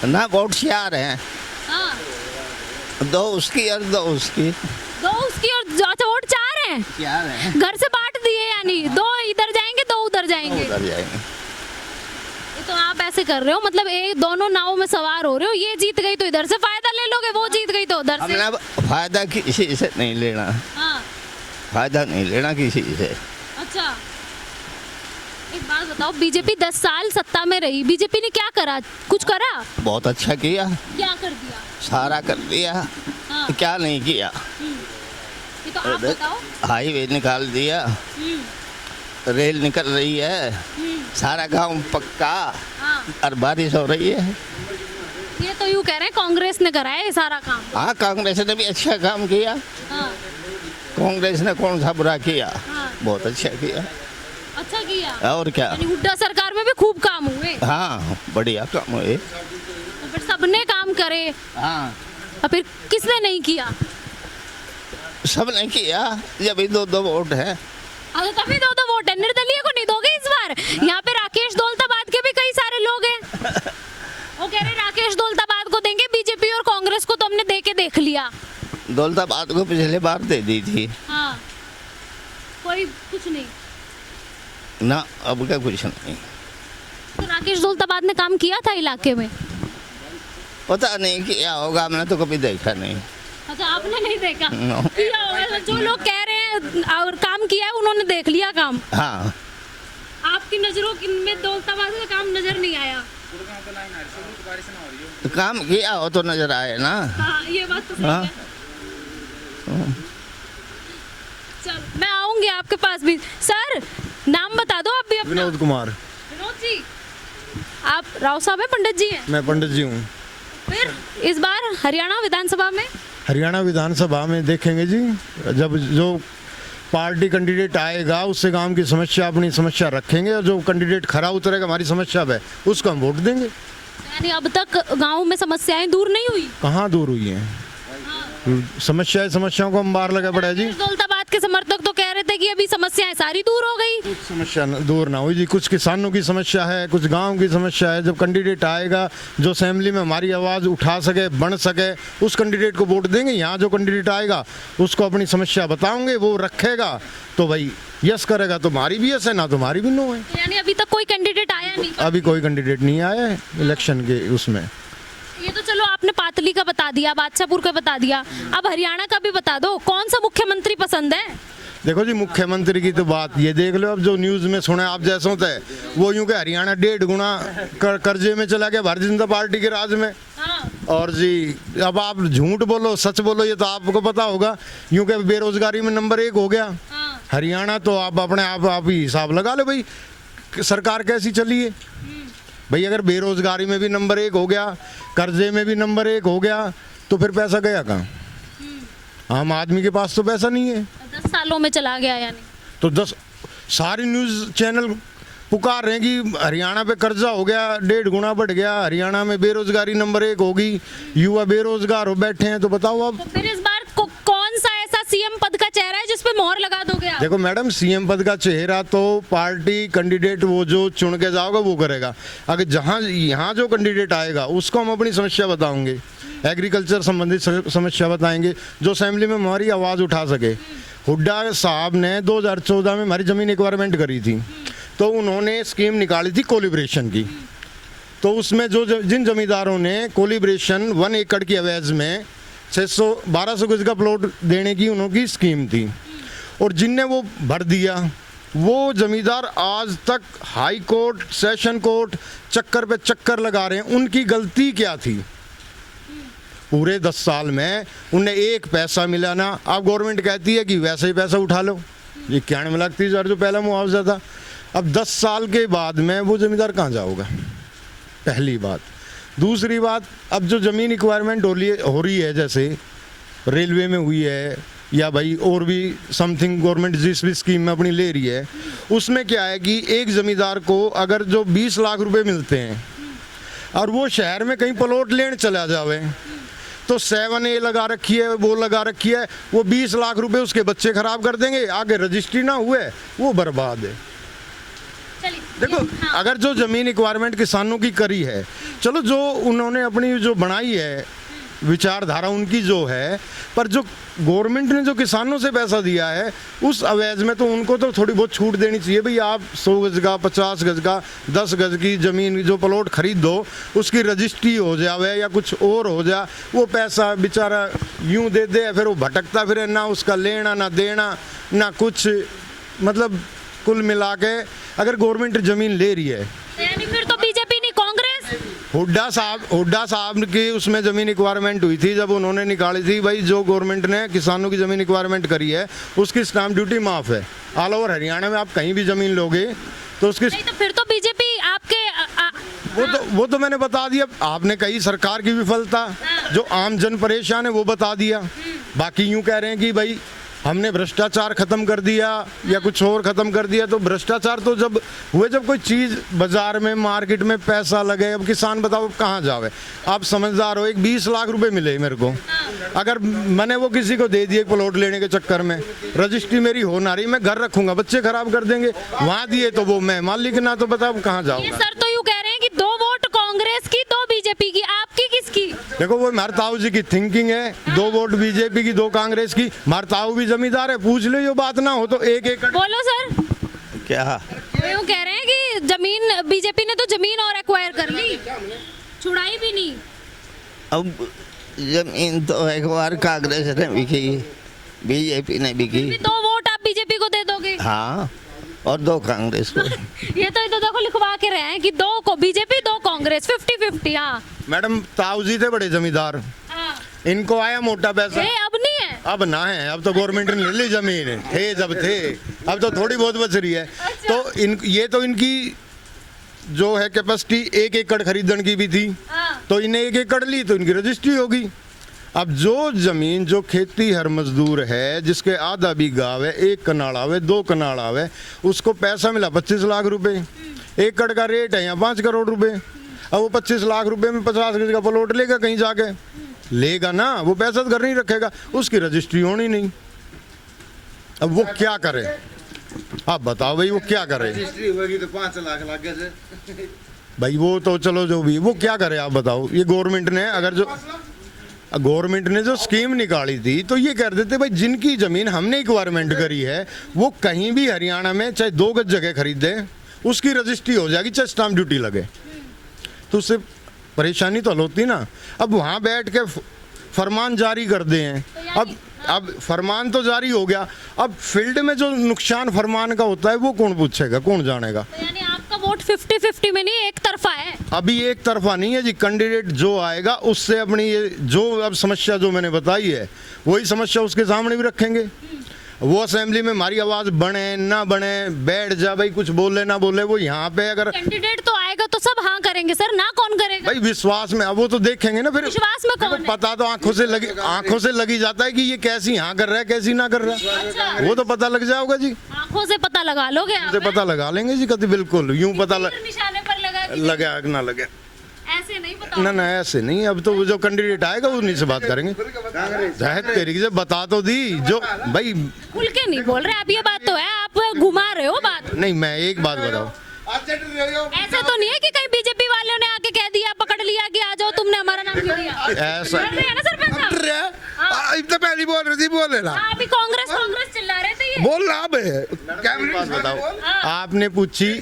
ना, वोट 4 हैं। हाँ, 2 उसकी और 2 उसकी। 2 उसकी और अच्छा, वोट 4 हैं। 4 हैं। घर से बांट दिए, यानी 2 इधर जाएंगे 2 उधर जाएंगे। उधर जाएंगे। ये तो आप ऐसे कर रहे हो, मतलब एक दोनों नाव में सवार हो रहे हो। ये जीत गई तो इधर से फायदा ले लोगे, वो जीत गई तो उधर से। हमने फायदा किसी से नहीं लेना। हाँ, फायदा नहीं लेना किसी से। अच्छा एक बात बताओ, बीजेपी 10 साल सत्ता में रही, बीजेपी ने क्या करा? कुछ करा? बहुत अच्छा किया, क्या कर दिया? सारा कर दिया। हाँ। क्या नहीं किया? ये तो आप बताओ। हाईवे निकाल दिया, रेल निकल रही है, सारा गांव पक्का। हाँ। और बारिश हो रही है। ये तो यूँ कह रहे हैं कांग्रेस ने करा है ये सारा काम। हाँ, कांग्रेस ने भी अच्छा काम किया। हाँ। कांग्रेस ने कौन सा बुरा किया? हाँ। बहुत अच्छा किया। अच्छा किया। और क्या? यानी हुड्डा सरकार में भी खूब काम हुए। हाँ, बढ़िया काम हुए। तो फिर सबने काम करे। हाँ, और फिर किसने नहीं किया? सब ने किया, जब 2-2 वोट है। अगर तभी 2-2 वोट है, निर्दलीय को नहीं दोगे इस बार? यहाँ पे राकेश दौलताबाद के भी कई सारे लोग हैं, वो कह रहे राकेश दौलताबाद को देंगे, बीजेपी और कांग्रेस को तो हमने दे के देख लिया। दौलताबाद को पिछले बार दे दी थी। हाँ, कोई कुछ नहीं ना, अब का कुछ नहीं। तो राकेश दौलताबाद ने काम किया था इलाके में? पता नहीं किया होगा, हमने तो कभी देखा नहीं। अच्छा, आपने नहीं देखा? No. किया होगा, जो लोग कह रहे हैं और काम किया है उन्होंने देख लिया काम। हाँ, आपकी नजरों में दौलताबाद का काम नजर नहीं आया? काम किया हो तो नजर आए ना। हाँ, ये बात तो सही हाँ। है। चल, मैं आऊंगी आपके पास भी। सर नाम बता दो आप भी अपना। विनोद कुमार। विनोद जी, आप राव साहब हैं, पंडित जी हैं? मैं पंडित जी हूँ। फिर इस बार हरियाणा विधानसभा में? हरियाणा विधानसभा में देखेंगे जी, जब जो पार्टी कैंडिडेट आएगा उससे गांव की समस्या, अपनी समस्या रखेंगे, और जो कैंडिडेट खरा उतरेगा हमारी समस्या पे, उसको हम वोट देंगे। यानी अब तक गांव में समस्याएं दूर नहीं हुई? कहाँ दूर हुई हैं? समस्याओं को हम बाहर लगे पड़े हैं जी। दौलताबाद के समर्थक तो कह रहे थे कि अभी समस्याएं सारी दूर हो गई। कुछ समस्या दूर ना हुई जी, कुछ किसानों की समस्या है, कुछ गांव की समस्या है। जब कैंडिडेट आएगा जो असेंबली में हमारी आवाज़ उठा सके, बन सके, उस कैंडिडेट को वोट देंगे। यहाँ जो कैंडिडेट आएगा उसको अपनी समस्या बताओगे, वो रखेगा तो भाई यस करेगा, तुम्हारी भी यस है, ना तुम्हारी भी नो है। यानी अभी तक कोई कैंडिडेट आया नहीं? अभी कोई कैंडिडेट नहीं आया है इलेक्शन के उसमें। ये तो चलो आपने पातली का बता दिया, बादशाहपुर का बता दिया, अब हरियाणा का भी बता दो। कौन सा मुख्यमंत्री पसंद है? देखो जी, मुख्यमंत्री की तो बात ये देख लो, अब जो न्यूज़ में सुने आप जैसों थे, वो यूं कि हरियाणा 1.5 गुना कर्जे में चला गया भारतीय जनता पार्टी के राज में। हाँ। और जी अब आप झूठ बोलो सच बोलो, ये तो आपको पता होगा, यूं कि बेरोजगारी में नंबर 1 हो गया हाँ। हरियाणा। तो आप अपने आप ही हिसाब लगा लो भाई, सरकार कैसी चली है भाई? अगर बेरोजगारी में भी नंबर 1 हो गया, कर्जे में भी नंबर 1 हो गया, तो फिर पैसा गया कहाँ? आम आदमी के पास तो पैसा नहीं है। 10 सालों में चला गया यानी। तो 10 सारी न्यूज़ चैनल पुकार रहे हैं कि हरियाणा पे कर्जा हो गया, 1.5 गुना बढ़ गया, हरियाणा में बेरोजगारी नंबर 1 होगी, युवा बेरोजगार हो बैठे हैं। तो बताओ आप, तो फिर इस बार कौन सा ऐसा सीएम पद का चेहरा है जिस पे मोहर लगा दोगे आप? देखो मैडम, सीएम पद का चेहरा तो पार्टी कैंडिडेट वो जो चुन के जाओगे वो करेगा। अगर जहाँ यहाँ जो कैंडिडेट आएगा उसको हम अपनी समस्या बताएंगे, एग्रीकल्चर संबंधित समस्या बताएंगे, जो असेंबली में हमारी आवाज़ उठा सके। हुड्डा साहब ने 2014 में हमारी ज़मीन एक्वायरमेंट करी थी, तो उन्होंने स्कीम निकाली थी कोलिब्रेशन की। तो उसमें जिन जमींदारों ने कोलिब्रेशन 1 एकड़ की अवैज में 1200 गज का प्लॉट देने की उनकी स्कीम थी, और जिनने वो भर दिया, वो जमींदार आज तक हाई कोर्ट, सेशन कोर्ट चक्कर पे चक्कर लगा रहे हैं। उनकी गलती क्या थी? पूरे 10 साल में उन्हें 1 पैसा मिला ना। अब गवर्नमेंट कहती है कि वैसे ही पैसा उठा लो, ये 91 लाख 30 हज़ार जो पहला मुआवजा था। अब 10 साल के बाद में वो ज़मींदार कहाँ जाओगा? पहली बात। दूसरी बात, अब जो ज़मीन रिक्वायरमेंट हो रही है, जैसे रेलवे में हुई है या भाई और भी समथिंग गवर्नमेंट जिस भी स्कीम में अपनी ले रही है, उसमें क्या है कि एक ज़मींदार को अगर जो 20 लाख रुपए मिलते हैं और वो शहर में कहीं प्लॉट लेने चला जावे, तो 7A लगा रखी है, वो लगा रखी है, वो 20 लाख रुपए उसके बच्चे खराब कर देंगे, आगे रजिस्ट्री ना हुए वो बर्बाद है। देखो, अगर जो ज़मीन रिक्वायरमेंट किसानों की करी है, चलो जो उन्होंने अपनी जो बनाई है विचारधारा उनकी जो है, पर जो गवर्नमेंट ने जो किसानों से पैसा दिया है उस अवैज में तो उनको तो थोड़ी बहुत छूट देनी चाहिए। भाई आप 100 गज का, 50 गज का, 10 गज की ज़मीन जो प्लॉट खरीद दो, उसकी रजिस्ट्री हो जावे या कुछ और हो जा, वो पैसा बेचारा यूं दे दे, फिर वो भटकता फिर ना उसका लेना ना देना ना कुछ। मतलब कुल मिला के अगर गवर्नमेंट ज़मीन ले रही है, यानी फिर तो बीजेपी नहीं कांग्रेस। हुड्डा साहब की उसमें ज़मीन रिक्वायरमेंट हुई थी, जब उन्होंने निकाली थी भाई जो गवर्नमेंट ने किसानों की ज़मीन रिक्वायरमेंट करी है उसकी स्टाम्प ड्यूटी माफ़ है। ऑल ओवर हरियाणा में आप कहीं भी ज़मीन लोगे तो उसकी नहीं, तो फिर तो बीजेपी आपके वो तो मैंने बता दिया। आपने कही सरकार की विफलता, जो आम जन परेशान है वो बता दिया। बाकी यूँ कह रहे हैं कि भाई हमने भ्रष्टाचार खत्म कर दिया या कुछ और खत्म कर दिया, तो भ्रष्टाचार तो जब कोई चीज़ बाजार में मार्केट में पैसा लगे, अब किसान बताओ कहाँ जावे? आप समझदार हो, एक 20 लाख रुपए मिले मेरे को, अगर मैंने वो किसी को दे दिए प्लॉट लेने के चक्कर में, रजिस्ट्री मेरी हो ना रही, मैं घर रखूंगा, बच्चे खराब कर देंगे, वहाँ दिए तो वो मैं मालिक ना, तो बताओ कहाँ जाऊँगा? सर तो यूँ कह रहे हैं कि 2 वोट कांग्रेस की, 2 बीजेपी की, आपकी किसकी? देखो वो मारताऊ जी की थिंकिंग है, 2 वोट बीजेपी की 2 कांग्रेस की। मारताऊ भी जमींदार है, पूछ लो, ये बात ना हो तो 1 एकड़। बोलो सर। क्या? यूँ कह रहे हैं कि जमीन, बीजेपी ने तो जमीन और एक्वायर कर ली, छुड़ाई भी नहीं। अब जमीन तो एक बार कांग्रेस ने बिकी, बीजेपी ने बिकी। 2 वोट आप बीजेपी को दे दोगे? हाँ, और 2 कांग्रेस को। ये तो देखो लिखवा के रहे हैं कि 2 को बीजेपी, 2 कांग्रेस, 50-50। हाँ मैडम, ताऊ जी थे बड़े जमींदार, इनको आया मोटा पैसा। अब नहीं है, अब ना है, अब तो गवर्नमेंट ने ले ली जमीन, थे जब थे, अब तो थोड़ी बहुत बच रही है। अच्छा। तो ये तो इनकी जो है कैपेसिटी 1 एकड़ खरीदने की भी थी, तो इन्हें 1 एकड़ ली तो इनकी रजिस्ट्री होगी। अब जो जमीन जो खेती हर मजदूर है, जिसके आधा बीघा आवे, 1 कनाल आवे, 2 कनाल आवे, उसको पैसा मिला 25 लाख रुपए, 1 एकड़ का रेट है यहाँ 5 करोड़ रुपए। अब वो 25 लाख रुपए में 50 गज का प्लॉट लेगा, कहीं जाके लेगा ना, वो पैसा तो घर नहीं रखेगा, उसकी रजिस्ट्री होनी नहीं। अब वो क्या करे? आप बताओ भाई, वो क्या करे? रजिस्ट्री होगी तो 5 लाख लग गए भाई वो तो चलो जो भी, वो क्या करे आप बताओ? ये गवर्नमेंट ने अगर जो गवर्नमेंट ने जो स्कीम निकाली थी तो ये कर देते भाई जिनकी ज़मीन हमने रिक्वायरमेंट करी है वो कहीं भी हरियाणा में चाहे 2 गज जगह खरीदे, उसकी रजिस्ट्री हो जाएगी, चाहे स्टाम्प ड्यूटी लगे, तो उससे परेशानी तो हल होती ना। अब वहाँ बैठ के फरमान जारी कर दे हैं, अब फरमान तो जारी हो गया, अब फील्ड में जो नुकसान फरमान का होता है वो कौन पूछेगा, कौन जानेगा? तो यानी आपका वोट 50-50 में नहीं, एक तरफा है। अभी एक तरफा नहीं है जी, कैंडिडेट जो आएगा उससे अपनी ये जो अब समस्या जो मैंने बताई है वही समस्या उसके सामने भी रखेंगे। वो असेंबली में हमारी आवाज बने ना बने, बैठ जा भाई, कुछ बोले ना बोले, वो यहाँ पे अगर कैंडिडेट तो आएगा तो सब हाँ करेंगे सर, ना कौन करेगा? भाई विश्वास में, अब वो तो देखेंगे ना फिर। विश्वास में कौन है? पता तो आंखों से लगी जाता है कि ये कैसी हाँ कर रहा है, कैसी ना कर रहा है। अच्छा। वो तो पता लग जाओगा जी, आंखों से पता लगा लोगे आप? से पता लगा लेंगे जी, कभी बिल्कुल यूं पता निशाने पर लगा कि लगे ना लगे, ऐसे नहीं पता। ना ऐसे नहीं। अब तो जो कैंडिडेट आएगा उन्हीं से बात करेंगे। जाहिर तरीके से बता तो दी, जो भाई खुल के नहीं बोल रहे आप, ये बात तो है, आप घुमा रहे हो बात। नहीं, मैं एक बात बताऊं, ऐसा तो नहीं है कि कहीं बीजेपी वालों ने आके कह दिया, पकड़ लिया कि आ जाओ, तुमने हमारा नाम क्यों लिया? ऐसा बोल रहे हैं ना सरपंच साहब? इतना पहली बोल रही थी, बोले ना अभी कांग्रेस चिल्ला रहे थे ये। बोल रहा बात बताओ, आपने पूछी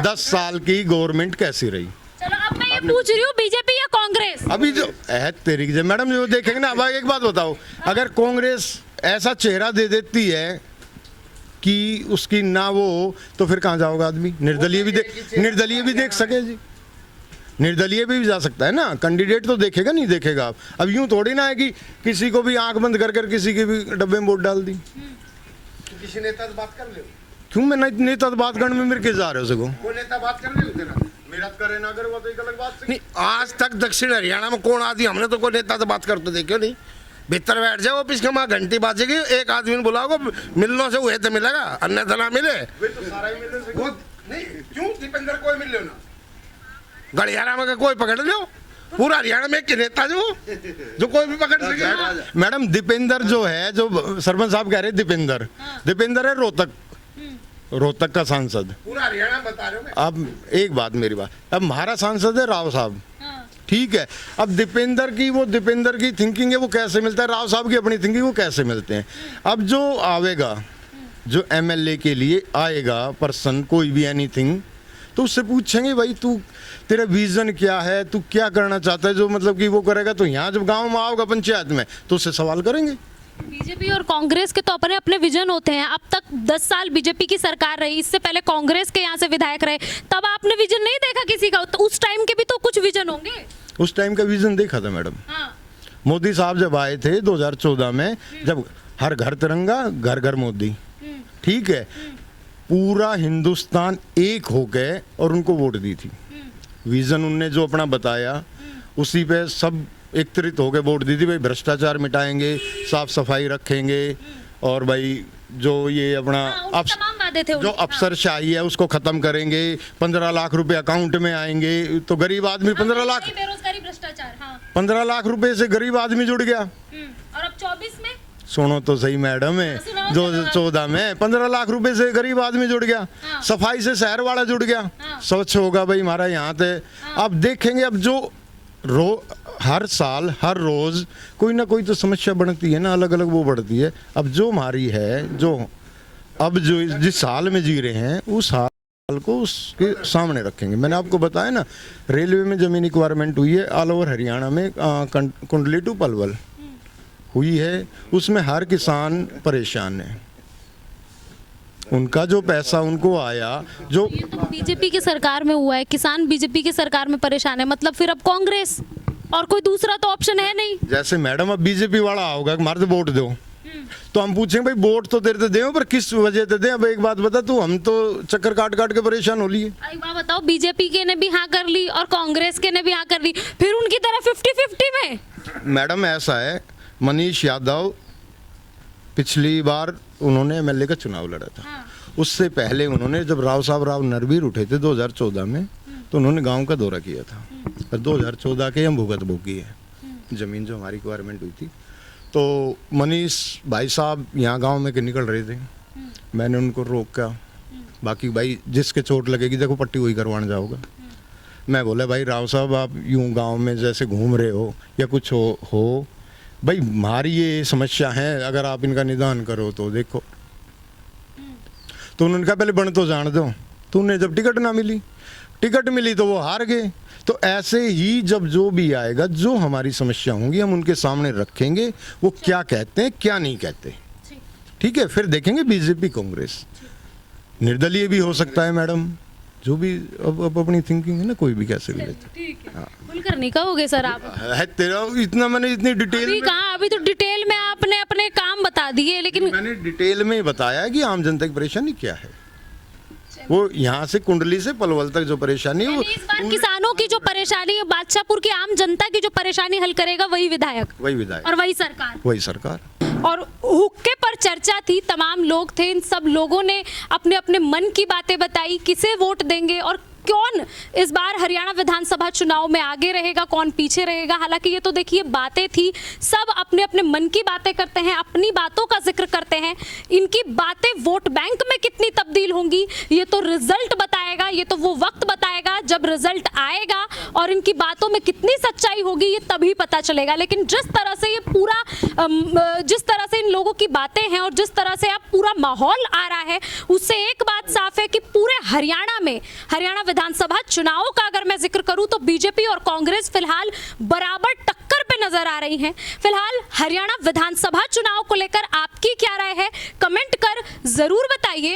10 साल की गवर्नमेंट कैसी रही? चलो अब मैं ये पूछ रही हूँ, बीजेपी या कांग्रेस? अभी जो है तरीके से मैडम जो देखेंगे ना, अब एक बात बताओ, अगर कांग्रेस ऐसा चेहरा दे देती है कि उसकी ना वो, तो फिर कहाँ जाओगा आदमी? निर्दलीय भी देख सके जी, निर्दलीय भी जा सकता है ना, कैंडिडेट तो देखेगा नहीं देखेगा। आप अब यूं थोड़ी ना है कि किसी को भी आंख बंद कर किसी के भी डब्बे में वोट डाल दी। किसी नेता से बात कर ले, क्यों मैं नेता बात करने में मेरे के जा रहे हो सको? कोई नेता बात कर ले तेरा, मेरा करे ना करे वो तो एक अलग बात नहीं। आज तक दक्षिण हरियाणा में कौन आदमी, हमने तो कोई नेता से बात करते देखे नहीं। भीतर बैठ जाओ, ऑफिस के वहाँ घंटी बाजेगी, एक आदमी ने बुलाओ, मिलने से हुए तो मिलेगा, अन्यथा ना मिले। नहीं क्यों दीपेंद्र कोई मिल लो ना, गड़ियारा में कोई पकड़ लो, पूरा हरियाणा में एक नेता जो कोई भी पकड़ सके। मैडम दीपेंद्र जो है, जो सरपंच साहब कह रहे दीपेंद्र है रोहतक का सांसद, पूरा हरियाणा बता रहे हो। अब एक बात मेरी बात, अब हमारा सांसद है राव साहब, ठीक है। अब दीपेंद्र की थिंकिंग है, वो कैसे मिलता है? राव साहब की अपनी थिंकिंग, वो कैसे मिलते हैं? अब जो आवेगा, जो एमएलए के लिए आएगा पर्सन, कोई भी एनीथिंग, तो उससे पूछेंगे भाई तू, तेरा विजन क्या है, तू क्या करना चाहता है, जो मतलब कि वो करेगा। तो यहाँ जब गांव में आओगा पंचायत में, तो उससे सवाल करेंगे। बीजेपी और कांग्रेस के तो अपने अपने विजन होते हैं। अब तक 10 साल बीजेपी की सरकार रही, इससे पहले कांग्रेस के यहाँ से विधायक रहे, तब आपने विजन नहीं देखा किसी का? तो उस टाइम के भी तो कुछ विजन होंगे। उस टाइम का विजन देखा था मैडम। मोदी साहब जब आए थे 2014 में, जब हर घर तिरंगा घर घर मोदी, ठीक है, पूरा हिंदुस्तान एक हो गए और उनको वोट दी थी। विजन उनने जो अपना बताया, उसी पे सब एकत्रित हो गए वोट दी थी। भाई भ्रष्टाचार मिटाएंगे, साफ सफाई रखेंगे, और भाई जो ये अपना जो अफसरशाही है उसको खत्म करेंगे, 15 लाख रुपए अकाउंट में आएंगे, तो गरीब आदमी 15 लाख, बेरोजगारी, भ्रष्टाचार, 15 लाख रुपए से गरीब आदमी जुड़ गया। और अब 24 में सुनो तो सही मैडम है, 2014 में 15 लाख रुपए से गरीब आदमी जुड़ गया। सफाई से शहर वाला जुड़ गया, स्वच्छ होगा भाई हमारा यहाँ पे। अब देखेंगे, अब जो हर साल हर रोज कोई ना कोई तो समस्या बढ़ती है ना, अलग अलग वो बढ़ती है। अब जो हमारी है, जो अब जो जिस साल में जी रहे हैं, उस हाल को उसके सामने रखेंगे। मैंने आपको बताया ना, रेलवे में जमीन रिक्वायरमेंट हुई है ऑल ओवर हरियाणा में, कुंडली टू पलवल हुई है, उसमें हर किसान परेशान है। उनका जो पैसा उनको आया, जो ये तो बीजेपी की सरकार में हुआ है, किसान बीजेपी की सरकार में परेशान है, मतलब फिर अब कांग्रेस और कोई दूसरा तो ऑप्शन है नहीं। जैसे मैडम अब बीजेपी वाला होगा, हमारे तो वोट दो, तो हम पूछेंगे भाई वोट तो तेरे तो दे, पर किस वजह से दे? अब एक बात बता तू, हम तो चक्कर काट काट के परेशान हो लिए। एक बात बताओ, बीजेपी के ने भी हाँ कर ली और कांग्रेस के ने भी हाँ कर ली, फिर उनकी तरह 50-50 में। मैडम ऐसा है, मनीष यादव पिछली बार उन्होंने एमएलए का चुनाव लड़ा था। उससे पहले उन्होंने, जब राव नरवीर उठे थे 2014 में, तो उन्होंने गांव का दौरा किया था। और 2014 के हम भुगत भोगी है, जमीन जो हमारी रिक्वायरमेंट हुई थी, तो मनीष भाई साहब यहाँ गांव में के निकल रहे थे, मैंने उनको रोका। बाकी भाई जिसके चोट लगेगी, देखो पट्टी वही करवाने जाओगा। मैं बोला भाई राव साहब, आप यूँ गांव में जैसे घूम रहे हो या कुछ हो भाई, हमारी ये समस्या है, अगर आप इनका निदान करो तो देखो। तो उन्होंने कहा पहले बन तो जान दो। तो उन्हें जब टिकट ना मिली, टिकट मिली तो वो हार गए। तो ऐसे ही जब जो भी आएगा, जो हमारी समस्या होंगी, हम उनके सामने रखेंगे, वो क्या कहते हैं क्या नहीं कहते, ठीक है। फिर देखेंगे बीजेपी कांग्रेस, निर्दलीय भी हो सकता है मैडम, जो भी अब अपनी थिंकिंग है ना, कोई भी कैसे भी लेते। ठीक है, खुलकर नहीं कहोगे सर आप? है तेरा इतना, मैंने इतनी डिटेल अभी कहाँ, अभी तो डिटेल में आपने अपने काम बता बता दिए, लेकिन मैंने डिटेल में बताया है कि आम जनता की परेशानी क्या है। वो यहाँ से कुंडली से पलवल तक जो परेशानी है वो इस बार किसानों की जो परेशानी है, बादशाहपुर की आम जनता की जो परेशानी हल करेगा वही विधायक वही विधायक और वही सरकार। वही सरकार। और हुक्के पर चर्चा थी, तमाम लोग थे, इन सब लोगों ने अपने अपने मन की बातें बताई, किसे वोट देंगे और कौन इस बार हरियाणा विधानसभा चुनाव में आगे रहेगा, कौन पीछे रहेगा। हालांकि ये तो देखिए बातें थी, सब अपने अपने मन की बातें करते हैं, अपनी बातों का जिक्र करते हैं। इनकी बातें वोट बैंक में कितनी तब्दील होंगी ये तो रिजल्ट बताएगा, ये तो वो वक्त बताएगा जब रिजल्ट आएगा और इनकी बातों में कितनी सच्चाई होगी ये तभी पता चलेगा। लेकिन जिस तरह से ये पूरा जिस तरह से इन लोगों की बातें हैं और जिस तरह से अब पूरा माहौल आ रहा है, उससे एक बात साफ है कि पूरे हरियाणा में, हरियाणा विधानसभा चुनावों का अगर मैं जिक्र करूं तो बीजेपी और कांग्रेस फिलहाल बराबर टक्कर पे नजर आ रही हैं। फिलहाल हरियाणा विधानसभा चुनाव को लेकर आपकी क्या राय है, कमेंट कर जरूर बताइए।